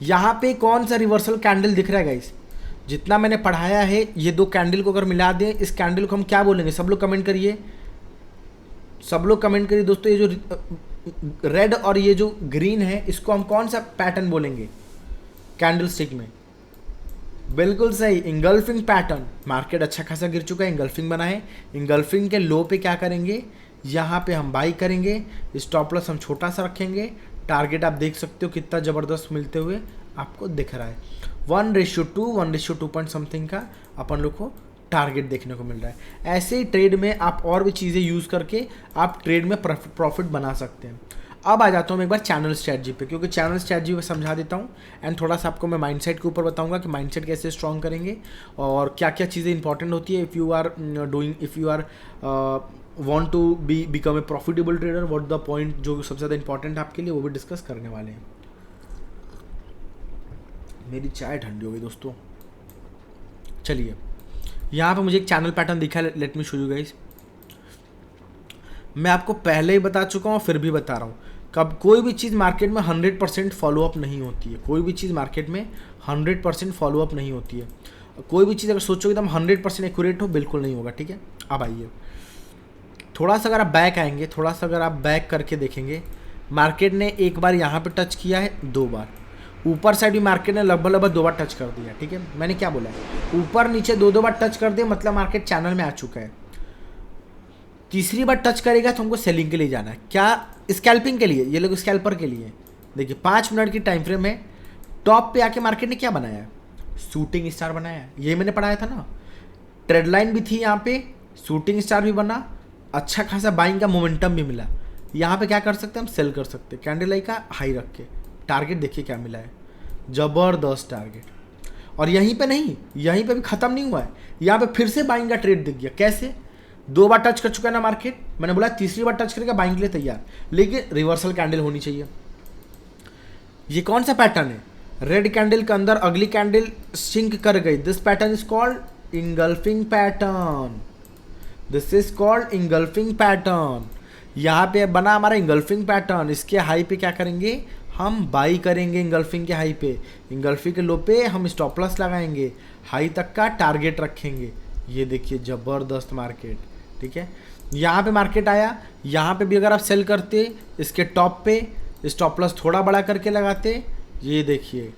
S1: यहाँ पे कौन सा रिवर्सल कैंडल दिख रहा है गाइस। जितना मैंने पढ़ाया है, ये 2 कैंडल को अगर मिला दें, इस कैंडल को हम क्या बोलेंगे, सब लोग कमेंट करिए, सब लोग कमेंट करिए दोस्तों। ये जो रेड और ये जो ग्रीन है, इसको हम कौन सा पैटर्न बोलेंगे कैंडल स्टिक में, बिल्कुल सही, इंगल्फिंग पैटर्न। मार्केट अच्छा खासा गिर चुका है, इंगल्फिंग बना है। इंगल्फिंग के लो पे क्या करेंगे, यहाँ पे हम बाई करेंगे, स्टॉप लॉस हम छोटा सा रखेंगे। टारगेट आप देख सकते हो कितना ज़बरदस्त मिलते हुए आपको दिख रहा है। 1:2, 1:2 पॉइंट समथिंग का अपन लोग को टारगेट देखने को मिल रहा है। ऐसे ही ट्रेड में आप और भी चीज़ें यूज़ करके आप ट्रेड में प्रॉफिट बना सकते हैं। अब आ जाता हूँ मैं एक बार चैनल स्ट्रैटेजी पे, क्योंकि चैनल स्ट्रैटेजी पे समझा देता हूँ एंड थोड़ा सा आपको मैं माइंडसेट के ऊपर बताऊंगा कि माइंडसेट कैसे स्ट्रॉन्ग करेंगे और क्या क्या चीज़ें इंपॉर्टेंट होती है if you are want to become a profitable trader. What the point जो सबसे ज़्यादा इंपॉर्टेंट है आपके लिए, वो भी डिस्कस करने वाले हैं। मेरी चाय ठंडी हो गई दोस्तों। चलिए, यहाँ पे मुझे एक चैनल पैटर्न दिखा है, late me show you guys. मैं आपको पहले ही बता चुका हूँ, फिर भी बता रहा हूँ, कब कोई भी चीज़ मार्केट में 100% फॉलोअप नहीं होती है। कोई भी चीज़ मार्केट में 100% फॉलोअप नहीं होती है। कोई भी चीज़ अगर सोचोगे एकदम 100% एक्यूरेट हो, बिल्कुल नहीं होगा, ठीक है। अब आइए, थोड़ा सा अगर आप बैक आएंगे, थोड़ा सा अगर आप बैक करके देखेंगे, मार्केट ने एक बार यहाँ पे टच किया है, 2 बार ऊपर साइड भी मार्केट ने लगभग 2 बार टच कर दिया, ठीक है। मैंने क्या बोला है, ऊपर नीचे 2 बार टच कर दिया, मतलब मार्केट चैनल में आ चुका है। तीसरी बार टच करेगा तो हमको सेलिंग के लिए जाना है, क्या स्कैल्पिंग के लिए, ये लोग स्कैल्पर के लिए। देखिए 5 मिनट की टाइम फ्रेम में टॉप पे आके मार्केट ने क्या बनाया है, शूटिंग स्टार बनाया है। ये मैंने पढ़ाया था ना, ट्रेड लाइन भी थी यहाँ पे, शूटिंग स्टार भी बना, अच्छा खासा बाइंग का मोमेंटम भी मिला। यहाँ पे क्या कर सकते हैं हम, सेल कर सकते हैं कैंडल आई का हाई रख के। टारगेट देखिए क्या मिला है, ज़बरदस्त टारगेट। और यहीं पे नहीं, यहीं पे भी ख़त्म नहीं हुआ है, यहाँ पे फिर से बाइंग का ट्रेड दिख गया। कैसे, 2 बार टच कर चुका है ना मार्केट, मैंने बोला तीसरी बार टच करेगा बाइंग के लिए तैयार, लेकिन रिवर्सल कैंडल होनी चाहिए। ये कौन सा पैटर्न है, रेड कैंडल के अंदर अगली कैंडल सिंक कर गई। This pattern is called engulfing pattern, this is called engulfing pattern. यहाँ पे बना हमारा इंगल्फिंग पैटर्न, इसके हाई पे क्या करेंगे हम, बाई करेंगे इंगल्फिंग के हाई पे, इंगल्फिंग के लो पे हम स्टॉप लॉस लगाएंगे, हाई तक का टारगेट रखेंगे। ये देखिए ज़बरदस्त मार्केट, ठीक है। यहाँ पे मार्केट आया, यहाँ पे भी अगर आप सेल करते, इसके टॉप पे स्टॉप लॉस थोड़ा बड़ा करके लगाते, ये देखिए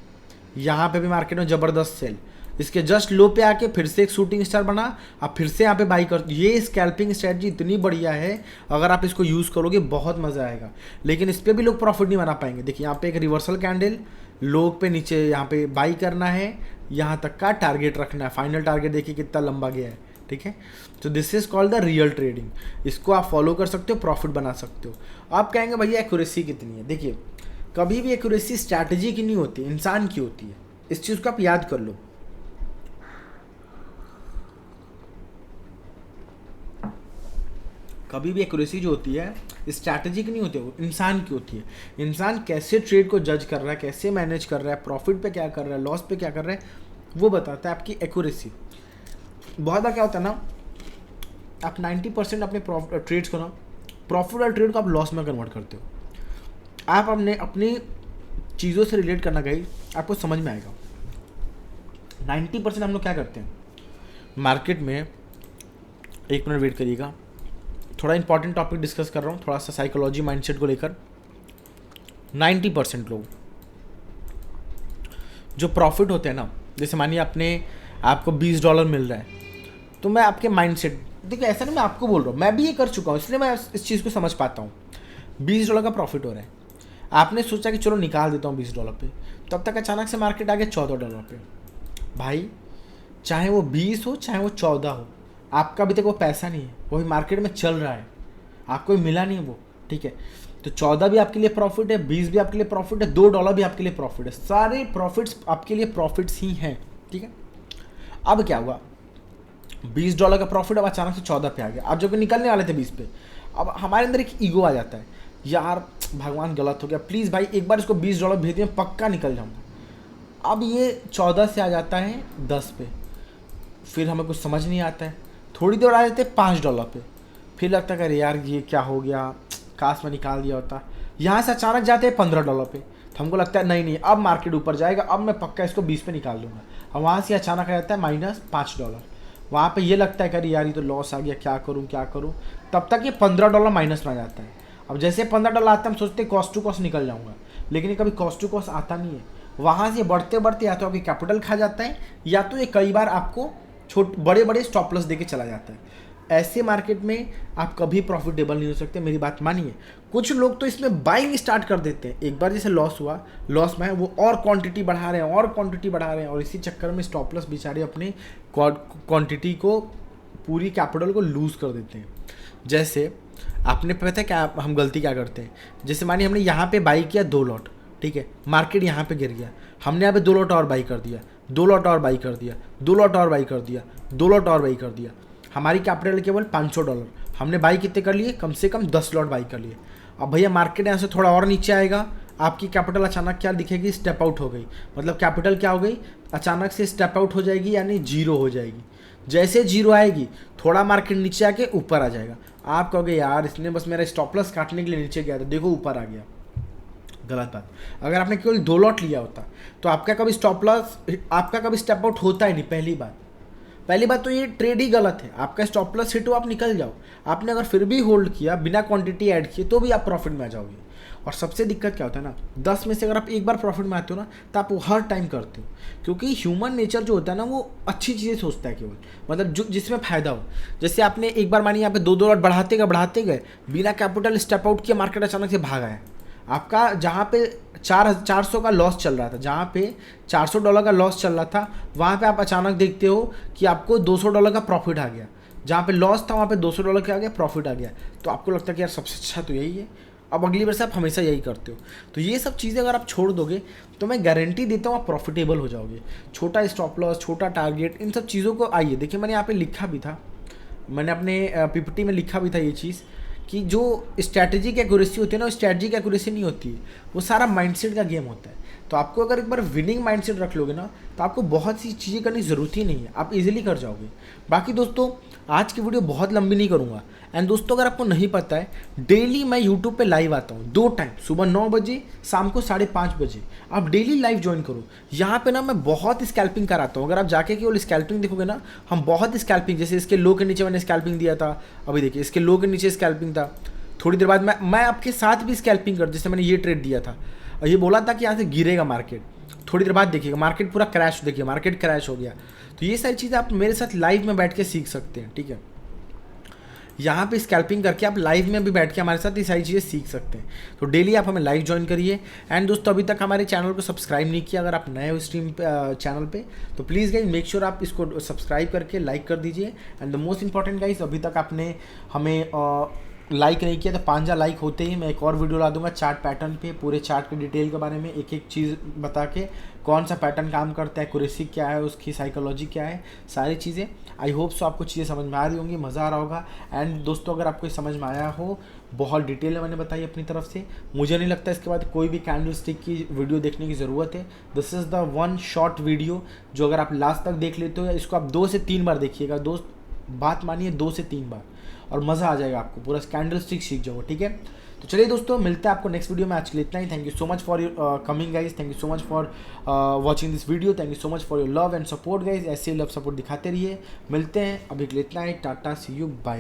S1: यहाँ पे भी मार्केट में ज़बरदस्त सेल, इसके जस्ट लो पे आके फिर से एक शूटिंग स्टार बना, आप फिर से यहाँ पे बाई कर। ये स्कैल्पिंग स्ट्रेटजी इतनी बढ़िया है, अगर आप इसको यूज़ करोगे बहुत मज़ा आएगा, लेकिन इस पर भी लोग प्रॉफिट नहीं बना पाएंगे। देखिए यहाँ पे एक रिवर्सल कैंडल, लो पे नीचे यहाँ पे बाई करना है, यहाँ तक का टारगेट रखना है, फाइनल टारगेट देखिए कितना लंबा गया है, ठीक है। तो this is called the real trading, इसको आप फॉलो कर सकते हो, प्रॉफिट बना सकते हो। आप कहेंगे भैया एक्यूरेसी कितनी है, देखिए कभी भी एक्यूरेसी स्ट्रैटेजी की नहीं होती, इंसान की होती है। इस चीज़ को आप याद कर लो। कभी भी एक्यूरेसी जो होती है स्ट्रैटेजी की नहीं होती है, वो इंसान की होती है। इंसान कैसे ट्रेड को जज कर रहा है, कैसे मैनेज कर रहा है, प्रॉफिट पे क्या कर रहा है, लॉस पे क्या कर रहा है, वो बताता है आपकी एक्यूरेसी। बहुत बार क्या होता है ना, आप 90% अपने ट्रेड्स को ना, प्रॉफिट वाले ट्रेड को आप लॉस में कन्वर्ट करते हो। आप अपनी चीज़ों से रिलेट करना गई, आपको समझ में आएगा। 90% हम लोग क्या करते हैं मार्केट में, 1 मिनट वेट करिएगा, थोड़ा इंपॉर्टेंट टॉपिक डिस्कस कर रहा हूँ, थोड़ा सा साइकोलॉजी माइंडसेट को लेकर। 90% लोग जो प्रॉफिट होते हैं ना, जैसे मानिए आपको $20 मिल रहा है, तो मैं आपके माइंडसेट, देखिए ऐसा नहीं मैं आपको बोल रहा हूँ, मैं भी ये कर चुका हूँ, इसलिए मैं इस चीज़ को समझ पाता हूँ। $20 का प्रॉफिट हो रहा है, आपने सोचा कि चलो निकाल देता हूँ $20 पे, तब तक अचानक से मार्केट आ गया $14 पे। भाई चाहे वो 20 हो चाहे वो 14 हो, आपका अभी तक वो पैसा नहीं है, वो भी मार्केट में चल रहा है, आपको मिला नहीं है वो, ठीक है। तो 14 भी आपके लिए प्रॉफिट है, 20 भी आपके लिए प्रॉफिट है, $2 भी आपके लिए प्रॉफिट है, सारे प्रॉफिट्स आपके लिए प्रॉफिट्स ही हैं, ठीक है। अब क्या हुआ, $20 का प्रॉफिट अब अचानक से 14 पे आ गया, आप जो कि निकलने वाले थे 20 पे। अब हमारे अंदर एक ईगो आ जाता है, यार भगवान गलत हो गया, प्लीज़ भाई एक बार इसको $20 भेज दिए, पक्का निकल जाऊँगा। अब ये 14 से आ जाता है 10 पे, फिर हमें कुछ समझ नहीं आता है, थोड़ी देर आ जाते हैं $5 पे, फिर लगता है अरे यार ये क्या हो गया, काश में निकाल दिया होता। यहाँ से अचानक जाते हैं $15 पे, तो हमको लगता है नहीं अब मार्केट ऊपर जाएगा, अब मैं पक्का इसको 20 पे निकाल दूंगा। और वहाँ से अचानक आ जाता है -$5, वहाँ पे ये लगता है कि अरे यार ये तो लॉस आ गया, क्या करूँ। तब तक ये $15 माइनस में आ जाता है। अब जैसे $15 आता है हम सोचते हैं कॉस्ट टू कॉस्ट निकल जाऊँगा, लेकिन ये कभी कॉस्ट टू कॉस्ट आता नहीं है। वहाँ से बढ़ते बढ़ते या तो आपकी कैपिटल खा जाता है, या तो ये कई बार आपको बड़े बड़े स्टॉप लॉस देके चला जाता है। ऐसे मार्केट में आप कभी प्रॉफिटेबल नहीं हो सकते, मेरी बात मानिए। कुछ लोग तो इसमें बाइंग स्टार्ट कर देते हैं, एक बार जैसे लॉस हुआ, लॉस में वो और क्वांटिटी बढ़ा रहे हैं और क्वांटिटी बढ़ा रहे हैं, और इसी चक्कर में स्टॉप लॉस बेचारे अपने क्वांटिटी को, पूरी कैपिटल को लूज़ कर देते हैं। जैसे आपने पता है क्या हम गलती क्या करते हैं, जैसे मानिए हमने यहाँ पे बाई किया 2 लॉट, ठीक है, मार्केट यहाँ पे गिर गया, हमने यहाँ पे 2 लॉट और बाई कर दिया, 2 लॉट और बाई कर दिया, 2 लॉट और बाई कर दिया, 2 लॉट और बाई कर दिया। हमारी कैपिटल केवल $500, हमने बाई कितने कर लिए, कम से कम 10 लॉट बाई कर लिए। अब भैया मार्केट यहाँ से थोड़ा और नीचे आएगा, आपकी कैपिटल अचानक क्या दिखेगी, स्टेप आउट हो गई। मतलब कैपिटल क्या हो गई, अचानक से स्टेप आउट हो जाएगी, यानी जीरो हो जाएगी। जैसे जीरो आएगी, थोड़ा मार्केट नीचे आके ऊपर आ जाएगा। आप कहोगे यार इसने बस मेरा स्टॉप लॉस काटने के लिए नीचे गया था, देखो ऊपर आ गया। गलत बात। अगर आपने केवल 2 लॉट लिया होता तो आपका कभी स्टॉप लॉस, आपका कभी स्टेप आउट होता ही नहीं। पहली बात तो ये ट्रेड ही गलत है। आपका स्टॉप लॉस हिट हो, आप निकल जाओ। आपने अगर फिर भी होल्ड किया बिना क्वांटिटी ऐड किए तो भी आप प्रॉफिट में आ जाओगे। और सबसे दिक्कत क्या होता है ना, 10 में से अगर आप एक बार प्रॉफिट में आते हो ना, तो आप वो हर टाइम करते हो, क्योंकि ह्यूमन नेचर जो होता है ना, वो अच्छी चीज़ें सोचता है केवल, मतलब जो जिसमें फ़ायदा हो। जैसे आपने एक बार मानिए यहाँ पे 2 लॉट बढ़ाते गए, बिना कैपिटल स्टेप आउट किया, मार्केट अचानक से भाग आया। आपका जहाँ पे 400 का लॉस चल रहा था, जहाँ पे $400 का लॉस चल रहा था, वहाँ पे आप अचानक देखते हो कि आपको $200 का प्रॉफिट आ गया। जहाँ पे लॉस था वहाँ पे $200 का आ गया, प्रॉफिट आ गया। तो आपको लगता है कि यार सबसे अच्छा तो यही है। अब अगली बार से आप हमेशा यही करते हो। तो ये सब चीज़ें अगर आप छोड़ दोगे तो मैं गारंटी देता हूँ आप प्रॉफिटेबल हो जाओगे। छोटा स्टॉप लॉस, छोटा टारगेट, इन सब चीज़ों को आइए देखिए, मैंने यहाँ पे लिखा भी था, मैंने अपने पीपीटी में लिखा भी था ये चीज़, कि जो स्ट्रैटेजिक एक्यूरेसी होती है ना, वो स्ट्रैटेजिक एक्यूरेसी नहीं होती है, वो सारा माइंडसेट का गेम होता है। तो आपको अगर एक बार विनिंग माइंडसेट रख लोगे ना, तो आपको बहुत सी चीज़ें करने की ज़रूरत ही नहीं है, आप इजीली कर जाओगे। बाकी दोस्तों आज की वीडियो बहुत लंबी नहीं करूँगा। एंड दोस्तों अगर आपको नहीं पता है, डेली मैं यूट्यूब पे लाइव आता हूँ 2 टाइम, सुबह 9 बजे, शाम को 5:30 बजे। आप डेली लाइव ज्वाइन करो। यहाँ पे ना मैं बहुत स्कैल्पिंग कराता हूँ। अगर आप जाके केवल स्कैल्पिंग देखोगे ना, हम बहुत स्कैल्पिंग, जैसे इसके लो के नीचे मैंने स्कैल्पिंग दिया था, अभी देखिए इसके लो के नीचे स्कैल्पिंग था। थोड़ी देर बाद मैं आपके साथ भी स्कैल्पिंग कर, जैसे मैंने ये ट्रेड दिया था और ये बोला था कि यहाँ से गिरेगा मार्केट, थोड़ी देर बाद देखिएगा मार्केट पूरा क्रैश, देखिए मार्केट क्रैश हो गया। तो ये सारी चीज़ें आप मेरे साथ लाइव में बैठ के सीख सकते हैं, ठीक है। यहाँ पे स्कैल्पिंग करके आप लाइव में भी बैठ के हमारे साथ ये सारी चीज़ें सीख सकते हैं। तो डेली आप हमें लाइव ज्वाइन करिए। एंड दोस्तों अभी तक हमारे चैनल को सब्सक्राइब नहीं किया, अगर आप नए हो स्ट्रीम चैनल पे, तो प्लीज़ गाइज मेक श्योर आप इसको सब्सक्राइब करके लाइक कर दीजिए। And the most important guys, अभी तक आपने हमें लाइक नहीं किया तो 5000 लाइक होते ही मैं एक और वीडियो ला दूंगा चार्ट पैटर्न पे, पूरे चार्ट के डिटेल के बारे में, एक एक चीज़ बता के, कौन सा पैटर्न काम करता है, एक्यूरेसी क्या है, उसकी साइकोलॉजी क्या है, सारी चीज़ें। आई होप सो आपको चीज़ें समझ में आ रही होंगी, मज़ा आ रहा होगा। एंड दोस्तों अगर आपको समझ में आया हो, बहुत डिटेल में मैंने बताई अपनी तरफ से, मुझे नहीं लगता इसके बाद कोई भी कैंडल स्टिक की वीडियो देखने की ज़रूरत है। This is the one short video जो अगर आप लास्ट तक देख लेते हो, या इसको आप 2 से 3 बार देखिएगा, दोस्त बात मानिए 2 से 3 बार, और मज़ा आ जाएगा आपको, पूरा कैंडल स्टिक सीख जाओगे, ठीक है। तो चलिए दोस्तों मिलते हैं आपको नेक्स्ट वीडियो में। आज के लिए इतना ही। Thank you so much for your coming guys, thank you so much for watching this video, thank you so much for your love and support guys. ऐसे ही लव सपोर्ट दिखाते रहिए। मिलते हैं, अभी के लिए इतना ही। टाटा, सी यू, बाय।